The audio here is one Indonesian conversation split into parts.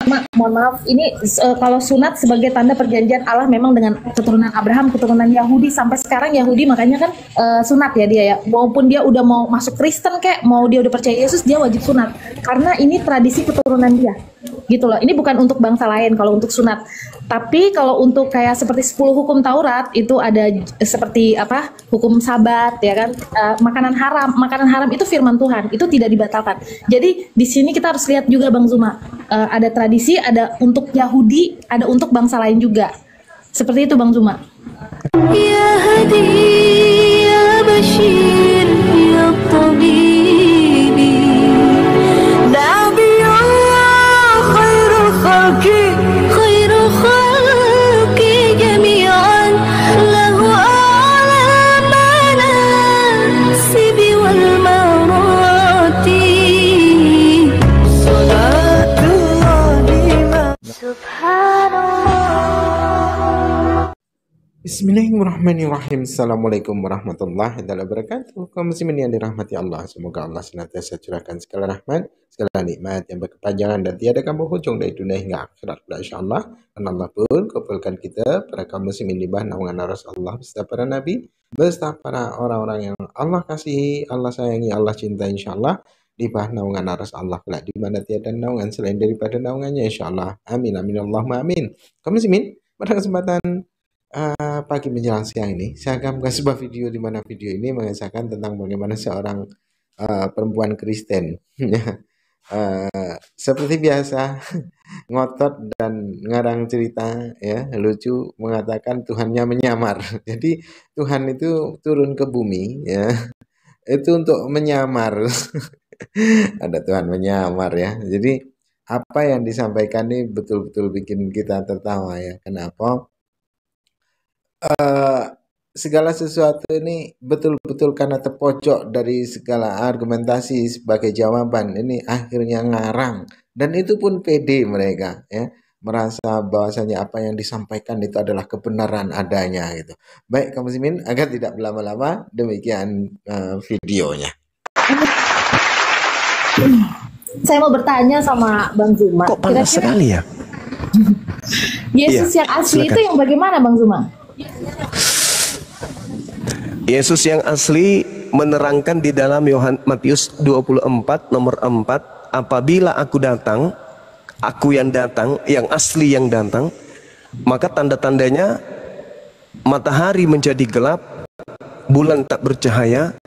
Mohon maaf, ini kalau sunat sebagai tanda perjanjian Allah memang dengan keturunan Abraham, keturunan Yahudi sampai sekarang Yahudi makanya kan sunat ya dia ya. Maupun dia udah mau masuk Kristen kayak mau dia udah percaya Yesus dia wajib sunat karena ini tradisi keturunan dia. Gitu loh. Ini bukan untuk bangsa lain kalau untuk sunat. Tapi kalau untuk kayak seperti 10 hukum Taurat itu ada seperti apa? Hukum Sabat ya kan. Makanan haram itu firman Tuhan, itu tidak dibatalkan. Jadi di sini kita harus lihat juga Bang Zuma. Ada tradisi, ada untuk Yahudi, ada untuk bangsa lain juga. Seperti itu Bang Zuma. Ya Hadi, ya Bashir, ya Tabibi, Nabiyullah, khairul khalqi, khairul khalqi jami'an, lahu a'la manasibi wal marati, Bismillahirrahmanirrahim. Assalamualaikum warahmatullahi wabarakatuh. Kaum muslimin yang dirahmati Allah, semoga Allah senantiasa curahkan segala rahmat, segala nikmat yang berkepanjangan dan tiada kamu hujung dari dunia hingga akhirat. Insyaallah, dan Allah pun kabulkan kita para kaum muslimin di bawah naungan Rasulullah beserta para nabi, beserta para orang-orang yang Allah kasihi, Allah sayangi, Allah cinta insyaallah di bawah naungan Rasulullah kelak di mana tiada naungan selain daripada naungannya insyaallah. Amin amin Allahumma amin. Kaum muslimin, pada kesempatan pagi menjelang siang ini, saya akan membuat sebuah video di mana video ini mengisahkan tentang bagaimana seorang perempuan Kristen seperti biasa ngotot dan ngarang cerita ya lucu mengatakan Tuhannya menyamar. Jadi Tuhan itu turun ke bumi ya itu untuk menyamar. Ada Tuhan menyamar ya. Jadi apa yang disampaikan ini betul-betul bikin kita tertawa ya. Kenapa? Segala sesuatu ini betul-betul karena terpojok dari segala argumentasi sebagai jawaban ini akhirnya ngarang dan itu pun pede mereka ya merasa bahwasanya apa yang disampaikan itu adalah kebenaran adanya gitu. Baik kaum muslimin, agar tidak berlama-lama demikian videonya. Saya mau bertanya sama Bang Zuma. Kok panas sekali ya? Yesus yang asli silakan. itu yang bagaimana Bang Zuma? Yesus yang asli menerangkan di dalam Matius 24 nomor 4, apabila aku datang, aku yang datang, yang asli yang datang, maka tanda-tandanya matahari menjadi gelap, bulan tak bercahaya,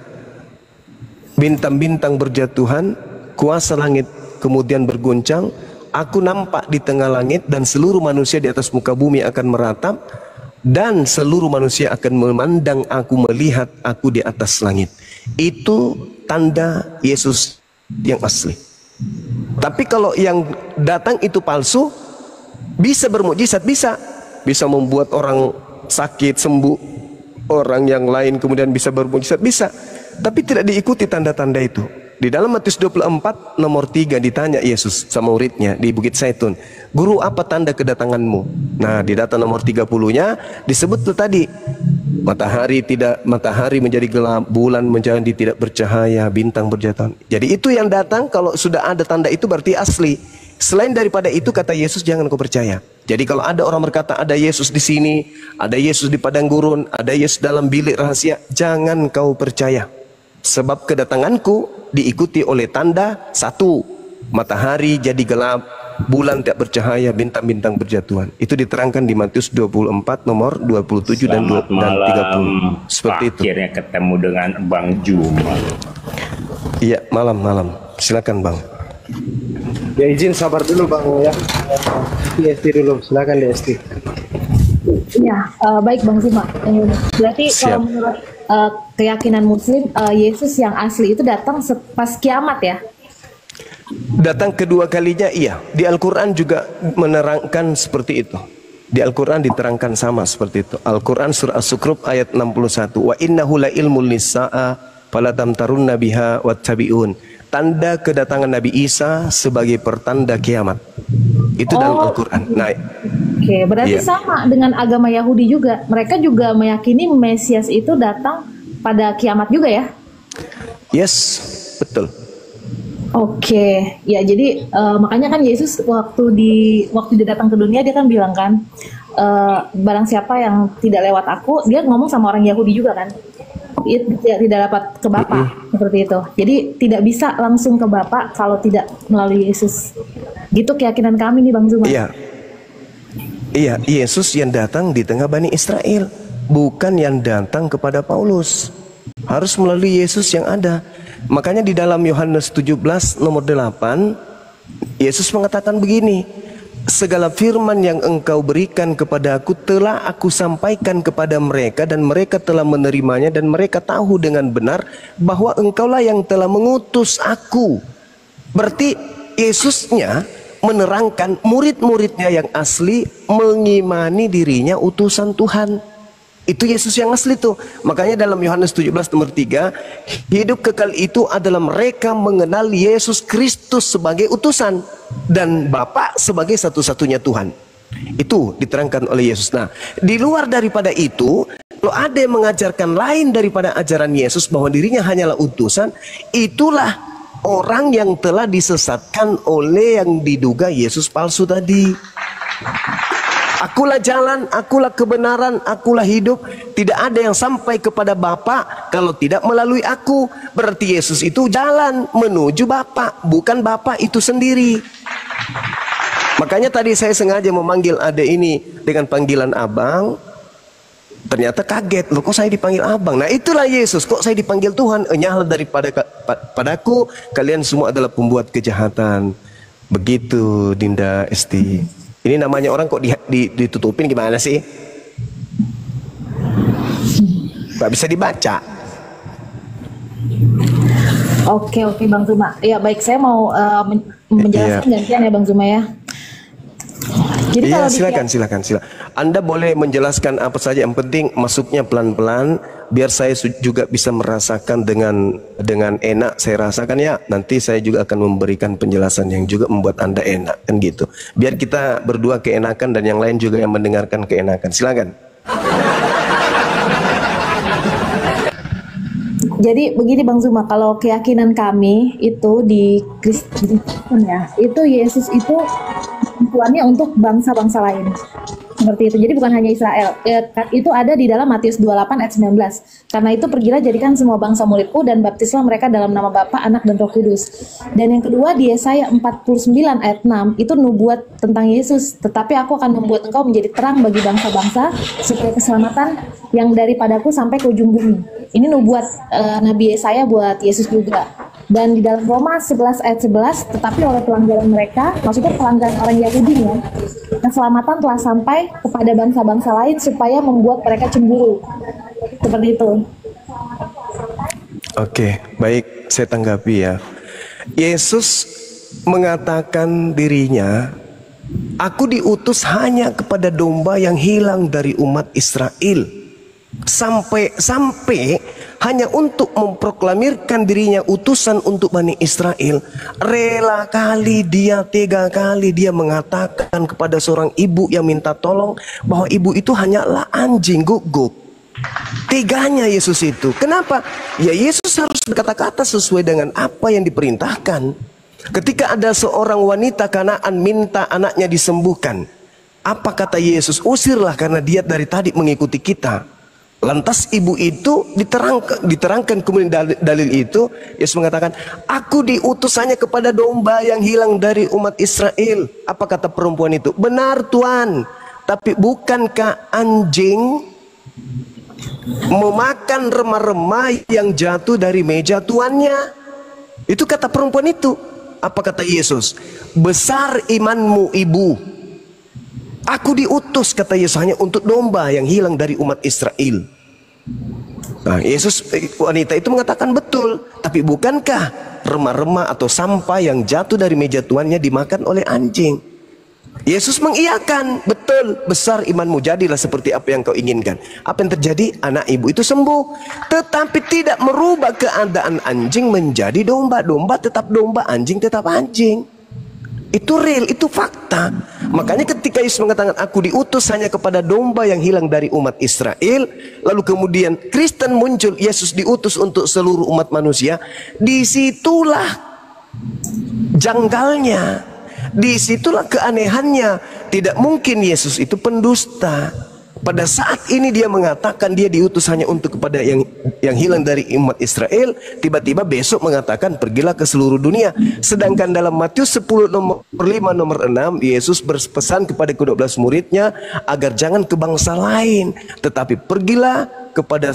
bintang-bintang berjatuhan, kuasa langit kemudian berguncang, aku nampak di tengah langit dan seluruh manusia di atas muka bumi akan meratap, dan seluruh manusia akan memandang aku, melihat aku di atas langit. Itu tanda Yesus yang asli. Tapi kalau yang datang itu palsu, bisa bermukjizat, bisa membuat orang sakit sembuh, orang yang lain kemudian bisa bermukjizat, bisa. Tapi tidak diikuti tanda-tanda itu. Di dalam Matius 24 nomor 3 ditanya Yesus sama muridnya di Bukit Zaitun, "Guru, apa tanda kedatanganmu?" Nah, di data nomor 30-nya disebut tuh tadi, matahari menjadi gelap, bulan menjadi tidak bercahaya, bintang berjatuhan. Jadi itu yang datang, kalau sudah ada tanda itu berarti asli. Selain daripada itu kata Yesus jangan kau percaya. Jadi kalau ada orang berkata ada Yesus di sini, ada Yesus di padang gurun, ada Yesus dalam bilik rahasia, jangan kau percaya. Sebab kedatanganku diikuti oleh tanda, satu, matahari jadi gelap, bulan tak bercahaya, bintang-bintang berjatuhan. Itu diterangkan di Matius 24 nomor 27 dan 30. Seperti itu. Akhirnya ketemu dengan Bang Juma. Iya, malam. Silakan Bang. Ya izin sabar dulu Bang ya. DST dulu, silakan DST. Ya, baik Bang Zuma. Berarti kalau menurut keyakinan Muslim, Yesus yang asli itu datang pas kiamat ya? Datang kedua kalinya iya. Di Al-Quran juga menerangkan seperti itu. Di Al-Quran diterangkan sama seperti itu. Al-Quran surah As-Sukruf ayat 61. Wa innahu la ilmul lisa'a falatamtarunna biha wattabi'un. Tanda kedatangan Nabi Isa sebagai pertanda kiamat. Itu dalam Al-Quran. Nah, Oke, berarti sama dengan agama Yahudi juga. Mereka juga meyakini Mesias itu datang pada kiamat juga ya? Yes, betul. Oke, ya jadi makanya kan Yesus waktu dia datang ke dunia dia kan bilang kan barang siapa yang tidak lewat aku, dia ngomong sama orang Yahudi juga kan, tidak dapat ke Bapa seperti itu. Jadi tidak bisa langsung ke Bapa kalau tidak melalui Yesus. Gitu keyakinan kami nih Bang Zuma. Iya. Iya, Yesus yang datang di tengah Bani Israel, bukan yang datang kepada Paulus. Harus melalui Yesus yang ada. Makanya di dalam Yohanes 17 nomor 8, Yesus mengatakan begini, segala firman yang engkau berikan kepada aku telah aku sampaikan kepada mereka, dan mereka telah menerimanya, dan mereka tahu dengan benar bahwa engkaulah yang telah mengutus aku. Berarti Yesusnya menerangkan murid-muridnya yang asli mengimani dirinya utusan Tuhan. Itu Yesus yang asli tuh. Makanya dalam Yohanes 17 nomor 3, hidup kekal itu adalah mereka mengenal Yesus Kristus sebagai utusan dan Bapa sebagai satu-satunya Tuhan. Itu diterangkan oleh Yesus. Nah, di luar daripada itu, kalau ada yang mengajarkan lain daripada ajaran Yesus bahwa dirinya hanyalah utusan, itulah orang yang telah disesatkan oleh yang diduga Yesus palsu tadi. Akulah jalan, akulah kebenaran, akulah hidup. Tidak ada yang sampai kepada Bapa kalau tidak melalui aku. Berarti Yesus itu jalan menuju Bapa, bukan Bapa itu sendiri. Makanya tadi saya sengaja memanggil adek ini dengan panggilan abang. Ternyata kaget, loh kok saya dipanggil abang. Nah itulah Yesus, kok saya dipanggil Tuhan. Nyala padaku, kalian semua adalah pembuat kejahatan. Begitu Dinda Esti. Ini namanya orang kok ditutupin gimana sih? Gak bisa dibaca. Oke Bang Zuma. Ya baik, saya mau menjelaskan gantian ya Bang Zuma ya. Jadi iya, kalau silakan. Anda boleh menjelaskan apa saja, yang penting masuknya pelan-pelan biar saya juga bisa merasakan dengan enak. Saya rasakan ya, nanti saya juga akan memberikan penjelasan yang juga membuat Anda enak kan gitu. Biar kita berdua keenakan dan yang lain juga yang mendengarkan keenakan. Silakan. Jadi begini Bang Zuma, kalau keyakinan kami itu di Kristen ya, itu Yesus itu tuannya untuk bangsa-bangsa lain. Seperti itu. Jadi bukan hanya Israel. Itu ada di dalam Matius 28 ayat 19. Karena itu pergilah jadikan semua bangsa muridku dan baptislah mereka dalam nama Bapa, Anak dan Roh Kudus. Dan yang kedua di Yesaya 49 ayat 6 itu nubuat tentang Yesus. Tetapi aku akan membuat engkau menjadi terang bagi bangsa-bangsa supaya keselamatan yang daripadaku sampai ke ujung bumi. Ini nubuat Nabi Yesaya buat Yesus juga. Dan di dalam Roma 11 ayat 11, tetapi oleh pelanggaran mereka, maksudnya pelanggaran orang Yahudi ya, keselamatan telah sampai kepada bangsa-bangsa lain supaya membuat mereka cemburu. Seperti itu. Oke, baik, saya tanggapi ya. Yesus mengatakan dirinya, aku diutus hanya kepada domba yang hilang dari umat Israel. Sampai hanya untuk memproklamirkan dirinya utusan untuk Bani Israel, tega kali dia mengatakan kepada seorang ibu yang minta tolong bahwa ibu itu hanyalah anjing guguk. Teganya Yesus itu. Kenapa? Ya Yesus harus berkata-kata sesuai dengan apa yang diperintahkan. Ketika ada seorang wanita Kanaan minta anaknya disembuhkan, apa kata Yesus? Usirlah karena dia dari tadi mengikuti kita. Lantas ibu itu diterangkan kemudian dalil itu, Yesus mengatakan, aku diutus hanya kepada domba yang hilang dari umat Israel. Apa kata perempuan itu? Benar Tuhan, tapi bukankah anjing memakan remah-remah yang jatuh dari meja tuannya? Itu kata perempuan itu. Apa kata Yesus? Besar imanmu ibu. Aku diutus, kata Yesus, hanya untuk domba yang hilang dari umat Israel. Nah, wanita itu mengatakan betul, tapi bukankah remah-remah atau sampah yang jatuh dari meja tuannya dimakan oleh anjing? Yesus mengiyakan, betul, besar imanmu, jadilah seperti apa yang kau inginkan. Apa yang terjadi? Anak ibu itu sembuh, tetapi tidak merubah keadaan anjing menjadi domba. Domba tetap domba, anjing tetap anjing. Itu real, itu fakta. Makanya ketika Yesus mengatakan aku diutus hanya kepada domba yang hilang dari umat Israel, lalu kemudian Kristen muncul, Yesus diutus untuk seluruh umat manusia, disitulah janggalnya. Disitulah keanehannya. Tidak mungkin Yesus itu pendusta. Pada saat ini dia mengatakan dia diutus hanya untuk kepada yang hilang dari umat Israel. Tiba-tiba besok mengatakan pergilah ke seluruh dunia. Sedangkan dalam Matius 10 nomor 5 nomor 6, Yesus berpesan kepada ke-12 muridnya agar jangan ke bangsa lain, tetapi pergilah kepada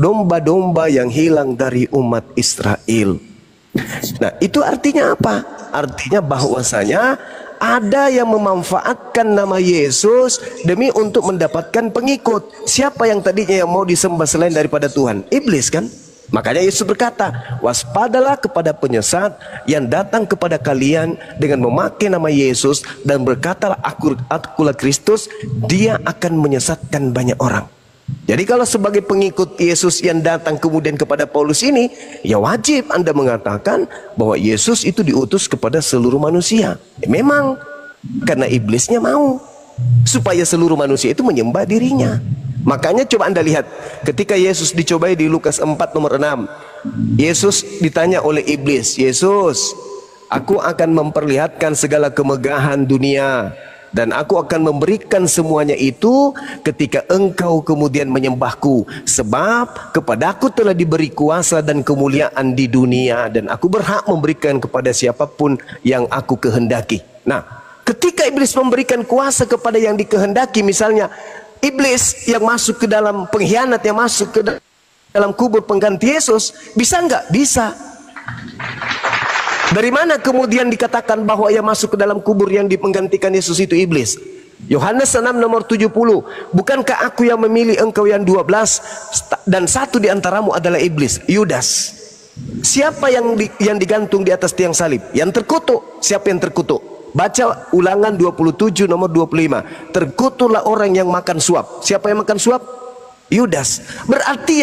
domba-domba yang hilang dari umat Israel. Nah, itu artinya apa? Artinya bahwasanya ada yang memanfaatkan nama Yesus demi untuk mendapatkan pengikut. Siapa yang tadinya yang mau disembah selain daripada Tuhan? Iblis kan? Makanya Yesus berkata, waspadalah kepada penyesat yang datang kepada kalian dengan memakai nama Yesus dan berkatalah akulah Kristus, dia akan menyesatkan banyak orang. Jadi kalau sebagai pengikut Yesus yang datang kemudian kepada Paulus ini, ya wajib Anda mengatakan bahwa Yesus itu diutus kepada seluruh manusia. Memang karena iblisnya mau supaya seluruh manusia itu menyembah dirinya. Makanya coba Anda lihat ketika Yesus dicobai di Lukas 4 nomor 6. Yesus ditanya oleh iblis, Yesus, aku akan memperlihatkan segala kemegahan dunia dan aku akan memberikan semuanya itu ketika engkau kemudian menyembahku. Sebab kepadaku telah diberi kuasa dan kemuliaan di dunia, dan aku berhak memberikan kepada siapapun yang aku kehendaki. Nah, ketika iblis memberikan kuasa kepada yang dikehendaki, misalnya iblis yang masuk ke dalam pengkhianat, yang masuk ke dalam kubur pengganti Yesus, bisa nggak? Bisa. Dari mana kemudian dikatakan bahwa ia masuk ke dalam kubur yang dipenggantikan Yesus itu iblis? Yohanes 6 nomor 70. Bukankah aku yang memilih engkau yang 12 dan satu di antaramu adalah iblis, Yudas. Siapa yang digantung di atas tiang salib? Yang terkutuk. Siapa yang terkutuk? Baca Ulangan 27 nomor 25. Terkutuklah orang yang makan suap. Siapa yang makan suap? Yudas. Berarti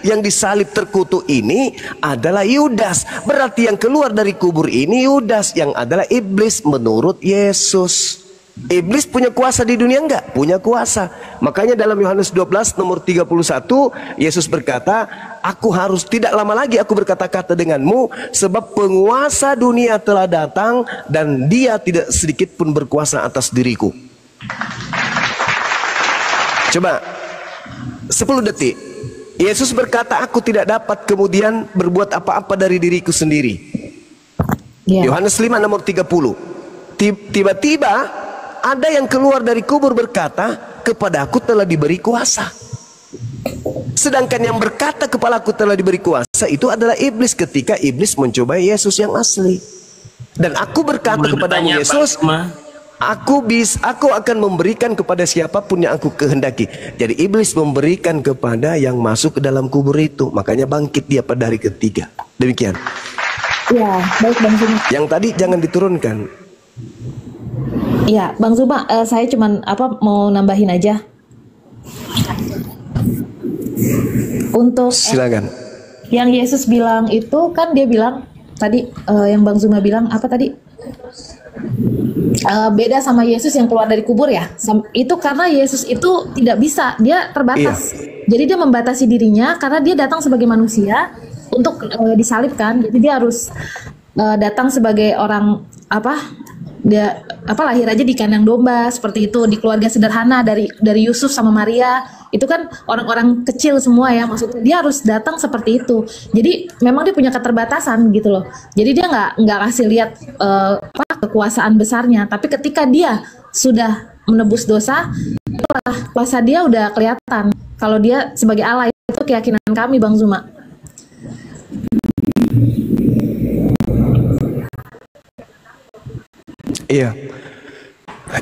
yang disalib terkutuk ini adalah Yudas. Berarti yang keluar dari kubur ini Yudas, yang adalah iblis menurut Yesus. Iblis punya kuasa di dunia enggak? Punya kuasa. Makanya dalam Yohanes 12 nomor 31 Yesus berkata, aku harus tidak lama lagi aku berkata-kata denganmu, sebab penguasa dunia telah datang dan dia tidak sedikit pun berkuasa atas diriku. Coba 10 detik. Yesus berkata, aku tidak dapat kemudian berbuat apa-apa dari diriku sendiri. Yohanes 5 nomor 30. Tiba-tiba ada yang keluar dari kubur berkata, kepadaku telah diberi kuasa. Sedangkan yang berkata kepalaku telah diberi kuasa itu adalah iblis ketika iblis mencobai Yesus yang asli. Dan aku berkata kepadamu Yesus, Aku akan memberikan kepada siapapun yang aku kehendaki. Jadi iblis memberikan kepada yang masuk ke dalam kubur itu. Makanya bangkit dia pada hari ketiga. Demikian. Ya, baik Bang Zuma. Yang tadi jangan diturunkan. Ya, Bang Zuma, saya cuman mau nambahin aja. Untuk silakan. Yang Yesus bilang itu kan dia bilang tadi yang Bang Zuma bilang apa tadi? Beda sama Yesus yang keluar dari kubur ya. Itu karena Yesus itu tidak bisa, dia terbatas. Jadi dia membatasi dirinya karena dia datang sebagai manusia untuk disalibkan. Jadi dia harus datang sebagai orang dia lahir aja di kandang domba seperti itu, di keluarga sederhana dari Yusuf sama Maria. Itu kan orang-orang kecil semua ya, maksudnya dia harus datang seperti itu. Jadi memang dia punya keterbatasan gitu loh. Jadi dia nggak kasih lihat kekuasaan besarnya, tapi ketika dia sudah menebus dosa, itulah kuasa dia udah kelihatan. Kalau dia sebagai Allah, itu keyakinan kami Bang Zuma. Iya.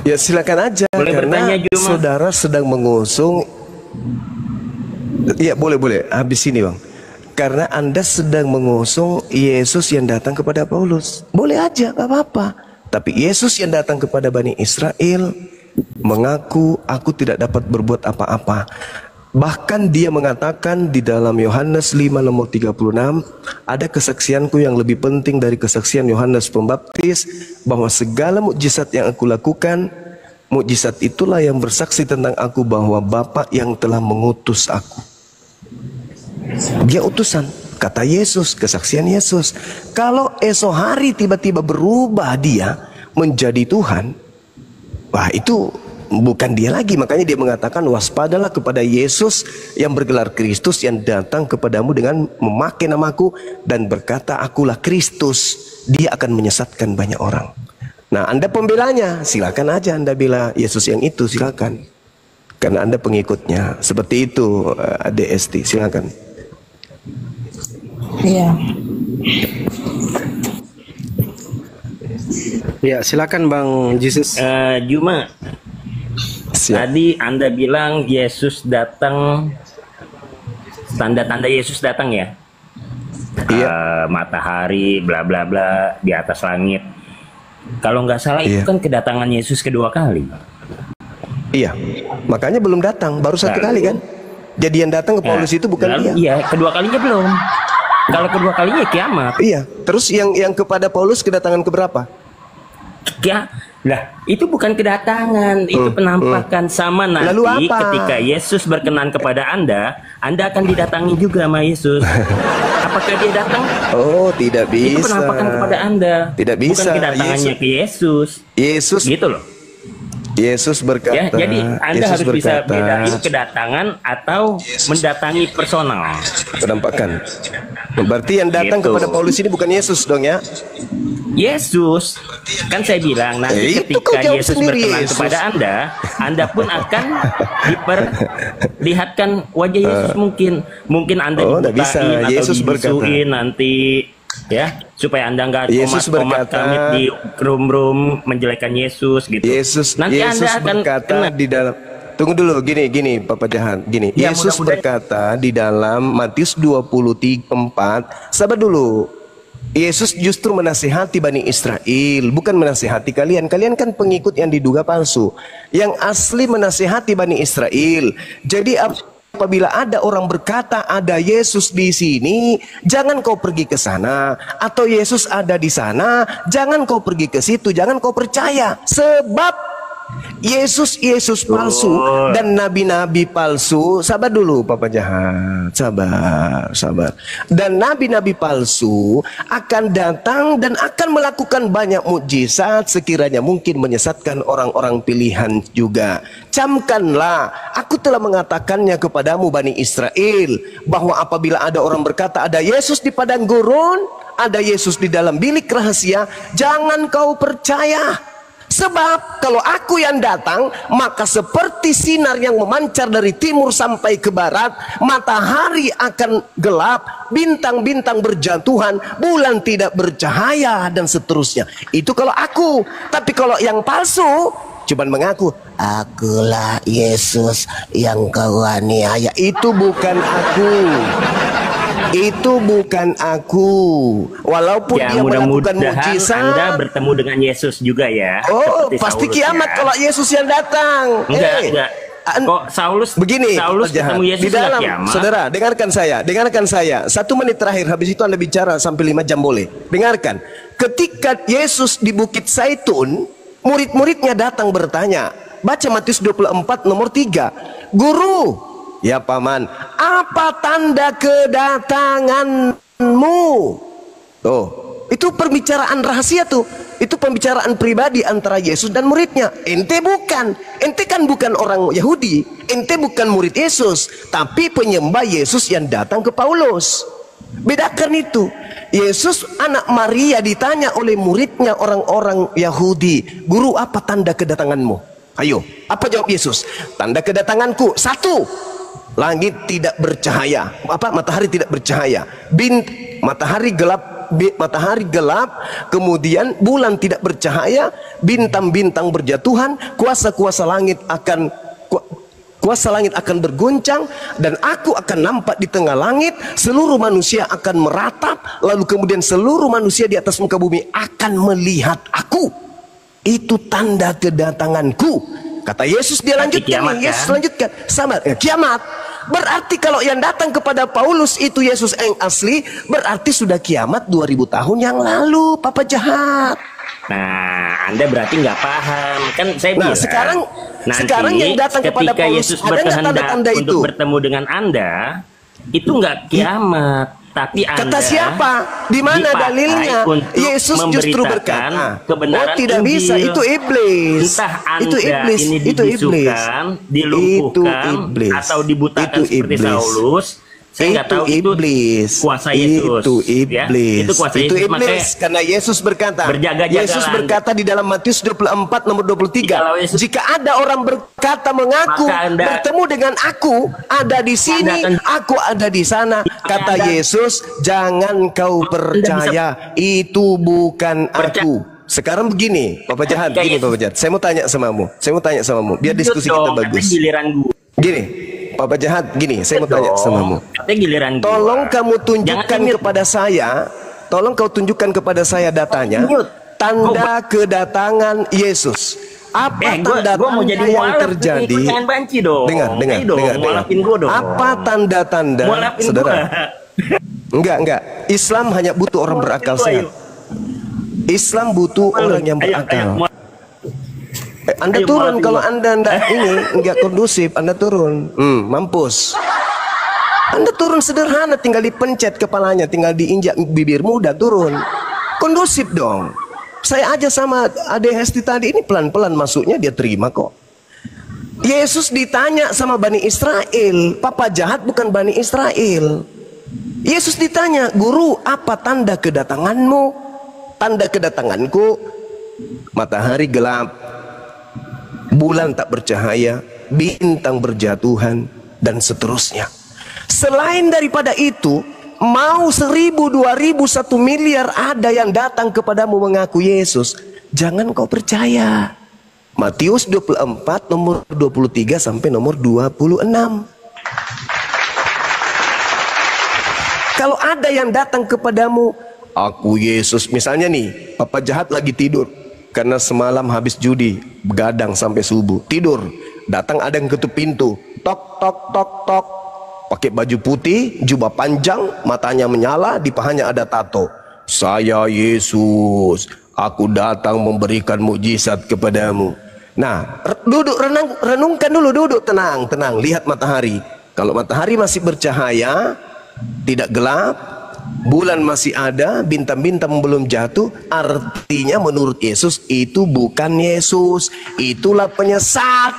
Ya silakan aja. Boleh karena saudara sedang mengusung. Iya boleh. Habis ini Bang. Karena Anda sedang mengusung Yesus yang datang kepada Paulus. Boleh aja, gak apa-apa. Tapi Yesus yang datang kepada Bani Israel mengaku, aku tidak dapat berbuat apa-apa. Bahkan dia mengatakan di dalam Yohanes 5 nomor 36, ada kesaksianku yang lebih penting dari kesaksian Yohanes Pembaptis, bahwa segala mukjizat yang aku lakukan, mukjizat itulah yang bersaksi tentang aku bahwa Bapa yang telah mengutus aku. Dia utusan. kata Yesus, kesaksian Yesus. Kalau esok hari tiba-tiba berubah dia menjadi Tuhan, wah itu bukan dia lagi. Makanya dia mengatakan, waspadalah kepada Yesus yang bergelar Kristus, yang datang kepadamu dengan memakai namaku dan berkata, akulah Kristus. Dia akan menyesatkan banyak orang. Nah, Anda pembelanya, silakan aja Anda bela Yesus yang itu, silakan. Karena Anda pengikutnya. Seperti itu, DST, silakan. Iya. Ya, silakan Bang Jesus. Juma, tadi Anda bilang Yesus datang, tanda-tanda Yesus datang ya? Iya. Matahari, bla bla bla di atas langit. Kalau nggak salah itu kan kedatangan Yesus kedua kali. Iya, makanya belum datang, baru satu kali kan. Jadi yang datang ke Paulus itu bukan dia. Iya, kedua kalinya belum. Kalau kedua kalinya kiamat. Iya, terus yang kepada Paulus kedatangan keberapa? Ya, lah itu bukan kedatangan, itu penampakan. Sama nanti Lalu apa? ketika Yesus berkenan kepada Anda akan didatangi juga sama Yesus. Apakah dia datang? Oh, tidak bisa. Itu penampakan kepada Anda. Tidak bisa. Bukan kedatangannya ke Yesus. Yesus Gitu loh. Yesus berkata. Ya, jadi Anda Yesus harus bisa berkata, bedain kedatangan atau mendatangi personal. penampakan. Berarti yang datang Gitu. kepada Paulus ini bukan Yesus dong ya? Yesus, kan saya bilang nanti Itu kau ketika jawab Yesus sendiri, berkenan Yesus. kepada Anda pun akan diperlihatkan wajah Yesus mungkin Anda Oh, nggak bisa. dibutain atau Yesus berkata. dibisuin nanti ya supaya Anda nggak Yesus komat berkata. kamit di room menjelekan Yesus gitu. Nanti Yesus Anda akan berkata kena. di dalam. Tunggu dulu, gini Papa Jahan, gini. Ya, Yesus mudah-mudahan. berkata di dalam Matius 24, sabar dulu. Yesus justru menasihati Bani Israel, bukan menasihati kalian. Kalian kan pengikut yang diduga palsu. Yang asli menasihati Bani Israel. Jadi apabila ada orang berkata ada Yesus di sini, jangan kau pergi ke sana. Atau Yesus ada di sana, jangan kau pergi ke situ, jangan kau percaya. Sebab Yesus palsu dan nabi-nabi palsu. Sabar dulu Papa Jahat, sabar. Dan nabi-nabi palsu akan datang dan akan melakukan banyak mukjizat, sekiranya mungkin menyesatkan orang-orang pilihan juga. Camkanlah, aku telah mengatakannya kepadamu Bani Israel, bahwa apabila ada orang berkata ada Yesus di padang gurun, ada Yesus di dalam bilik rahasia, jangan kau percaya. Sebab kalau aku yang datang, maka seperti sinar yang memancar dari timur sampai ke barat, matahari akan gelap, bintang-bintang berjatuhan, bulan tidak bercahaya, dan seterusnya. Itu kalau aku. Tapi kalau yang palsu cuman mengaku, akulah Yesus yang kau aniaya. Itu bukan aku. Itu bukan aku. Walaupun Ya, dia melakukan mudah-mudahan mukjizat. Anda bertemu dengan Yesus juga ya. Oh, seperti pasti Saulus, kiamat ya. kalau Yesus yang datang. Enggak. Kok Saulus Begini, Saulus Pak Jahat. ketemu Yesus Di dalam, nggak kiamat? saudara, dengarkan saya. 1 menit terakhir, habis itu Anda bicara sampai 5 jam boleh. Dengarkan. Ketika Yesus di Bukit Zaitun, murid-muridnya datang bertanya. Baca Matius 24 nomor 3. Guru, ya paman, apa tanda kedatanganmu? Oh, itu perbicaraan rahasia tuh. Itu pembicaraan pribadi antara Yesus dan muridnya. Ente kan bukan orang Yahudi. Ente bukan murid Yesus, tapi penyembah Yesus yang datang ke Paulus. Bedakan itu. Yesus anak Maria ditanya oleh muridnya orang-orang Yahudi, guru apa tanda kedatanganmu? Ayo, apa jawab Yesus? Tanda kedatanganku, 1, langit tidak bercahaya. Matahari tidak bercahaya. Matahari gelap, kemudian bulan tidak bercahaya, bintang-bintang berjatuhan, kuasa langit akan berguncang, dan aku akan nampak di tengah langit, seluruh manusia akan meratap, lalu kemudian seluruh manusia di atas muka bumi akan melihat aku. Itu tanda kedatanganku, kata Yesus. Dia lanjutkan, Yesus lanjutkan, sabar, kiamat. Berarti kalau yang datang kepada Paulus itu Yesus yang asli, berarti sudah kiamat 2000 tahun yang lalu, Papa Jahat. Nah, Anda berarti nggak paham. Kan saya bilang, sekarang yang datang kepada Paulus, Yesus ada nggak berkehendak tanda-tanda itu? untuk bertemu dengan Anda, itu nggak kiamat. Tapi Anda Kata siapa? Di mana dipakai dalilnya? untuk Yesus justru memberitakan berkata, kebenaran oh tidak Injil. bisa, itu iblis. Entah Anda Itu iblis, ini itu iblis. dibisukan, dilumpuhkan, Itu iblis. atau dibutakan Itu seperti iblis. Saulus. Saya nggak tahu iblis. itu kuasa Yesus. Itu Ya? iblis. Itu kuasa Itu Yesus. iblis. Makanya Karena Yesus berkata, berjaga-jagalah Yesus berkata di dalam Matius 24 nomor 23, Jikalau Yesus- jika ada orang berkata mengaku Maka Anda- bertemu dengan aku, ada di sini, Anda akan- aku ada di sana. Kata Anda- Yesus, jangan kau percaya, itu bukan aku. Sekarang begini, Bapak Jahat, Kayak gini Yesus. Bapak Jahat. Saya mau tanya samamu, biar diskusi kita bagus. Giliran gue. Gini, Bapak Jahat, gini, saya mau tanya samamu. Tapi giliran gua. Tolong kamu tunjukkan Jangan kepada saya, tolong kau tunjukkan kepada saya datanya, Mute. tanda kedatangan Yesus. Apa Gua tanda mau jadi yang mualaf nih, terjadi? jangan banci dong. Dengar, dengar, Ayo dong, dengar, dengar. mualafin gua dong. Apa tanda-tanda, Mualafin saudara? gua. Enggak. Islam hanya butuh orang berakal Mualafin gua, sehat. Islam butuh orang yang berakal. Anda Ayo, turun mualafin kalau gua. Anda ini enggak kondusif, Anda turun. Mampus. Anda turun sederhana, tinggal dipencet kepalanya, tinggal diinjak bibirmu, udah turun. Kondusif dong. Saya aja sama Ade Hesti tadi ini pelan-pelan masuknya, dia terima kok. Yesus ditanya sama Bani Israel, Papa Jahat bukan Bani Israel. Yesus ditanya, Guru, apa tanda kedatanganmu? Tanda kedatanganku, matahari gelap, bulan tak bercahaya, bintang berjatuhan, dan seterusnya. Selain daripada itu, mau 1000, 2000, 1 miliar ada yang datang kepadamu mengaku Yesus, jangan kau percaya. Matius 24 nomor 23 sampai nomor 26. Kalau ada yang datang kepadamu, aku Yesus, misalnya nih, Papa Jahat lagi tidur karena semalam habis judi, begadang sampai subuh, tidur. Datang ada yang ketuk pintu, tok tok tok tok, pakai baju putih, jubah panjang, matanya menyala, di pahanya ada tato. Saya Yesus, aku datang memberikan mukjizat kepadamu. Nah, duduk, renungkan dulu, duduk, tenang, tenang, lihat matahari. Kalau matahari masih bercahaya, tidak gelap, bulan masih ada, bintang-bintang belum jatuh, artinya menurut Yesus itu bukan Yesus, itulah penyesat.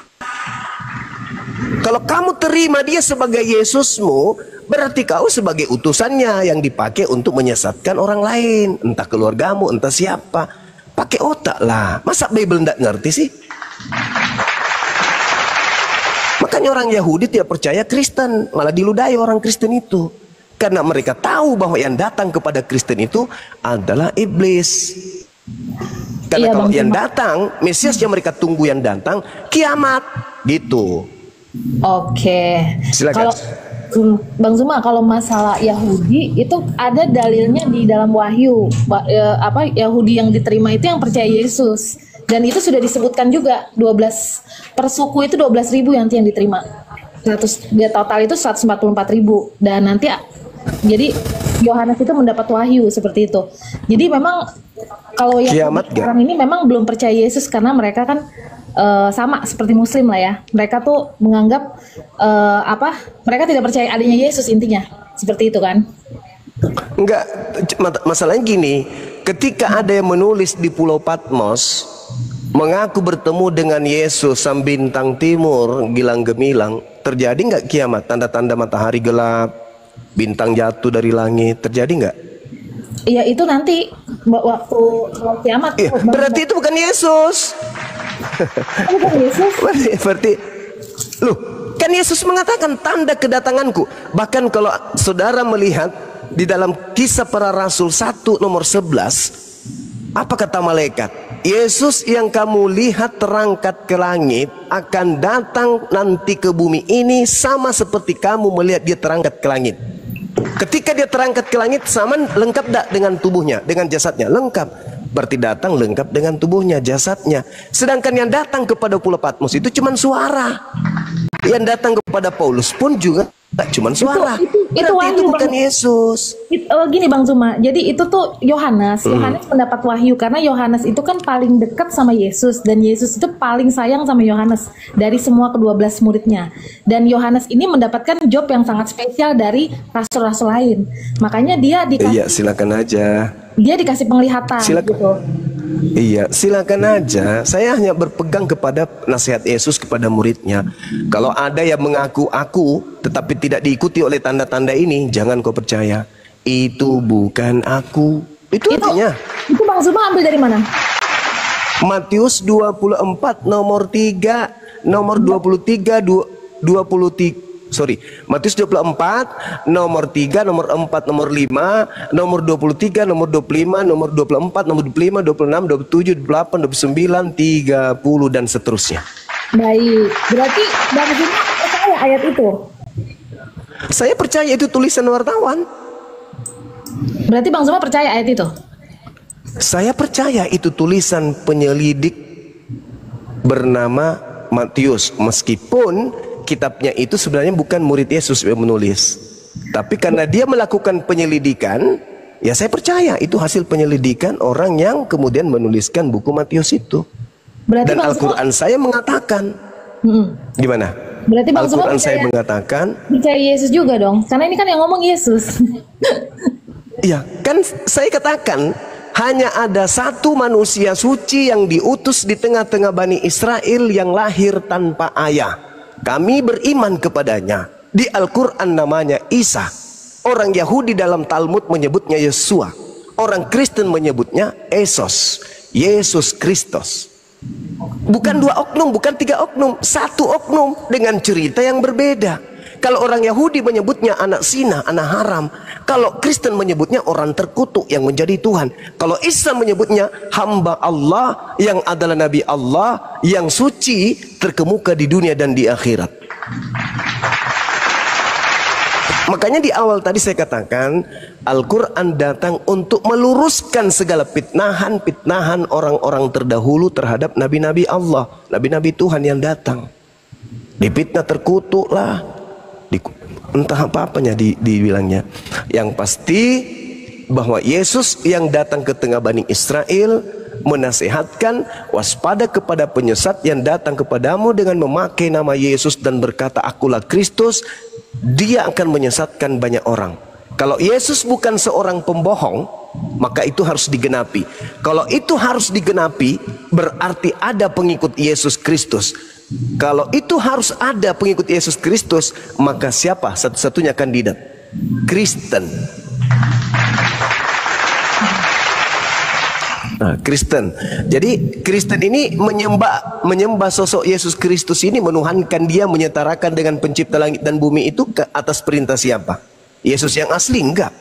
Kalau kamu terima dia sebagai Yesusmu, berarti kau sebagai utusannya yang dipakai untuk menyesatkan orang lain, entah keluargamu, entah siapa. Pakai otak lah, masa Bible tidak ngerti sih? Makanya orang Yahudi tidak percaya Kristen, malah diludahi orang Kristen itu. Karena mereka tahu bahwa yang datang kepada Kristen itu adalah iblis. Karena Iya, kalau Bang yang Zuma. datang, Mesias yang mereka tunggu yang datang, kiamat. Gitu. Oke. Silakan. Kalau Bang Zuma, kalau masalah Yahudi itu ada dalilnya di dalam Wahyu. Yahudi yang diterima itu yang percaya Yesus. Dan itu sudah disebutkan juga 12 per suku itu 12.000 yang diterima. 100 dia total itu 144.000 dan nanti jadi Yohanes itu mendapat wahyu seperti itu. Jadi memang kalau yang Kiamat gak? sekarang ini memang belum percaya Yesus karena mereka kan sama seperti Muslim lah ya. Mereka tuh menganggap mereka tidak percaya adanya Yesus intinya seperti itu kan? Enggak, masalahnya gini, ketika ada yang menulis di Pulau Patmos mengaku bertemu dengan Yesus sang bintang timur gilang gemilang, terjadi nggak kiamat? Tanda-tanda matahari gelap, bintang jatuh dari langit, terjadi nggak? Iya itu nanti waktu kalau kiamat. Berarti itu bukan Yesus. Bukan Yesus. Berarti, loh, kan Yesus mengatakan tanda kedatanganku. Bahkan kalau saudara melihat di dalam Kisah Para Rasul 1 nomor 11, apa kata malaikat? Yesus yang kamu lihat terangkat ke langit akan datang nanti ke bumi ini sama seperti kamu melihat dia terangkat ke langit. Ketika dia terangkat ke langit, sama lengkap tak dengan tubuhnya, dengan jasadnya? Lengkap. Berarti datang lengkap dengan tubuhnya, jasadnya. Sedangkan yang datang kepada Pulau Patmos itu cuma suara. Yang datang kepada Paulus pun juga Tak cuman suara. Itu Berarti wahyu, itu bukan Bang. Yesus. Gini Bang Zuma, jadi itu tuh Yohanes mendapat wahyu karena Yohanes itu kan paling dekat sama Yesus dan Yesus itu paling sayang sama Yohanes dari semua ke-12 muridnya. Dan Yohanes ini mendapatkan job yang sangat spesial dari rasul-rasul lain. Makanya dia Iya, silakan aja. dikasih penglihatan Silakan. gitu. Iya, silakan aja. Saya hanya berpegang kepada nasihat Yesus kepada muridnya. Kalau ada yang mengaku aku, tetapi tidak diikuti oleh tanda-tanda ini, jangan kau percaya. Itu bukan aku. Itu artinya. Itu Bang Zuma ambil dari mana? Matius 24 nomor 3, nomor 23, 23. Sorry, Matius 24, nomor 3, nomor 4, nomor 5, nomor 23, nomor 25, nomor 24, nomor 25, 26, 27, 28, 29, 30 dan seterusnya. Baik, berarti Bang Zuma percaya ayat itu? Saya percaya itu tulisan wartawan. Berarti Bang Zuma percaya ayat itu? Saya percaya itu tulisan penyelidik bernama Matius, meskipun kitabnya itu sebenarnya bukan murid Yesus yang menulis, tapi karena dia melakukan penyelidikan, ya saya percaya itu hasil penyelidikan orang yang kemudian menuliskan buku Matius itu. Berarti Dan Bang Al-Quran saya mengatakan, gimana? Berarti Bang Zuma Al-Quran saya percaya mengatakan, Yesus juga dong, karena ini kan yang ngomong Yesus. ya kan saya katakan hanya ada satu manusia suci yang diutus di tengah-tengah Bani Israel yang lahir tanpa ayah. Kami beriman kepadanya. Di Al-Quran namanya Isa. Orang Yahudi dalam Talmud menyebutnya Yesua. Orang Kristen menyebutnya Esos, Yesus Kristus. Bukan 2 oknum, bukan 3 oknum, 1 oknum dengan cerita yang berbeda. Kalau orang Yahudi menyebutnya anak zina, anak haram. Kalau Kristen menyebutnya orang terkutuk yang menjadi Tuhan. Kalau Islam menyebutnya hamba Allah yang adalah Nabi Allah yang suci, terkemuka di dunia dan di akhirat. Makanya di awal tadi saya katakan Al-Quran datang untuk meluruskan segala fitnahan orang-orang terdahulu terhadap nabi-nabi Allah, nabi-nabi Tuhan yang datang. Dipitnah, terkutuk lah, entah apa-apanya dibilangnya. Yang pasti bahwa Yesus yang datang ke tengah Bani Israel menasihatkan, waspada kepada penyesat yang datang kepadamu dengan memakai nama Yesus dan berkata akulah Kristus. Dia akan menyesatkan banyak orang. Kalau Yesus bukan seorang pembohong, maka itu harus digenapi. Kalau itu harus digenapi, berarti ada pengikut Yesus Kristus. Kalau itu harus ada pengikut Yesus Kristus, maka siapa satu-satunya kandidat? Kristen. Nah, Kristen. Jadi Kristen ini menyembah sosok Yesus Kristus ini, menuhankan dia, menyetarakan dengan pencipta langit dan bumi itu ke atas perintah siapa? Yesus yang asli? Enggak.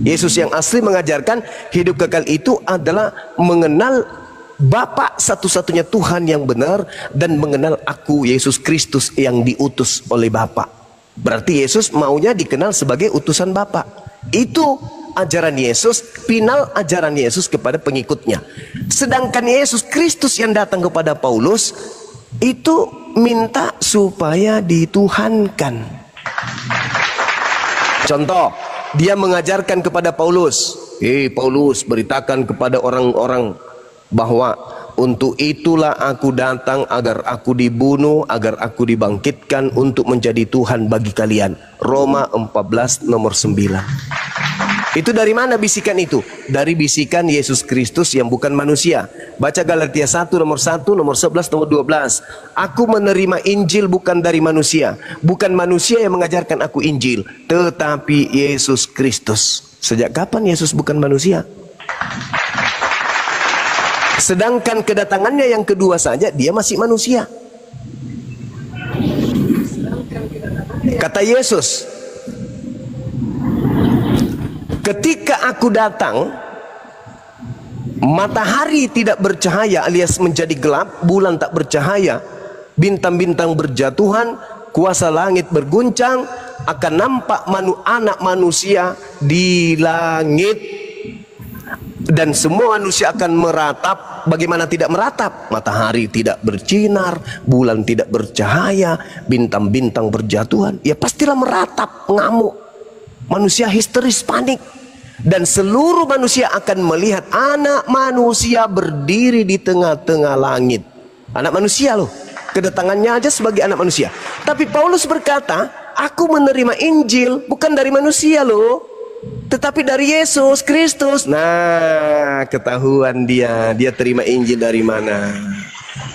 Yesus yang asli mengajarkan hidup kekal itu adalah mengenal Bapa satu-satunya Tuhan yang benar dan mengenal aku Yesus Kristus yang diutus oleh Bapa. Berarti Yesus maunya dikenal sebagai utusan Bapa. Itu ajaran Yesus, final ajaran Yesus kepada pengikutnya. Sedangkan Yesus Kristus yang datang kepada Paulus itu minta supaya dituhankan. Contoh, dia mengajarkan kepada Paulus, Paulus, beritakan kepada orang-orang bahwa untuk itulah aku datang agar aku dibunuh, agar aku dibangkitkan untuk menjadi Tuhan bagi kalian. Roma 14 nomor 9. Itu dari mana bisikan itu? Dari bisikan Yesus Kristus yang bukan manusia. Baca Galatia 1 nomor 1, nomor 11, nomor 12. Aku menerima Injil bukan dari manusia. Bukan manusia yang mengajarkan aku Injil, tetapi Yesus Kristus. Sejak kapan Yesus bukan manusia? Sedangkan kedatangannya yang kedua saja dia masih manusia. Kata Yesus, ketika aku datang, matahari tidak bercahaya alias menjadi gelap, bulan tak bercahaya, bintang-bintang berjatuhan, kuasa langit berguncang, akan nampak anak manusia di langit. Dan semua manusia akan meratap. Bagaimana tidak meratap? Matahari tidak bersinar, bulan tidak bercahaya, bintang-bintang berjatuhan. Ya pastilah meratap, ngamuk. Manusia histeris, panik. Dan seluruh manusia akan melihat anak manusia berdiri di tengah-tengah langit. Anak manusia loh, kedatangannya aja sebagai anak manusia. Tapi Paulus berkata, aku menerima Injil bukan dari manusia loh, tetapi dari Yesus Kristus. Nah, ketahuan dia terima Injil dari mana.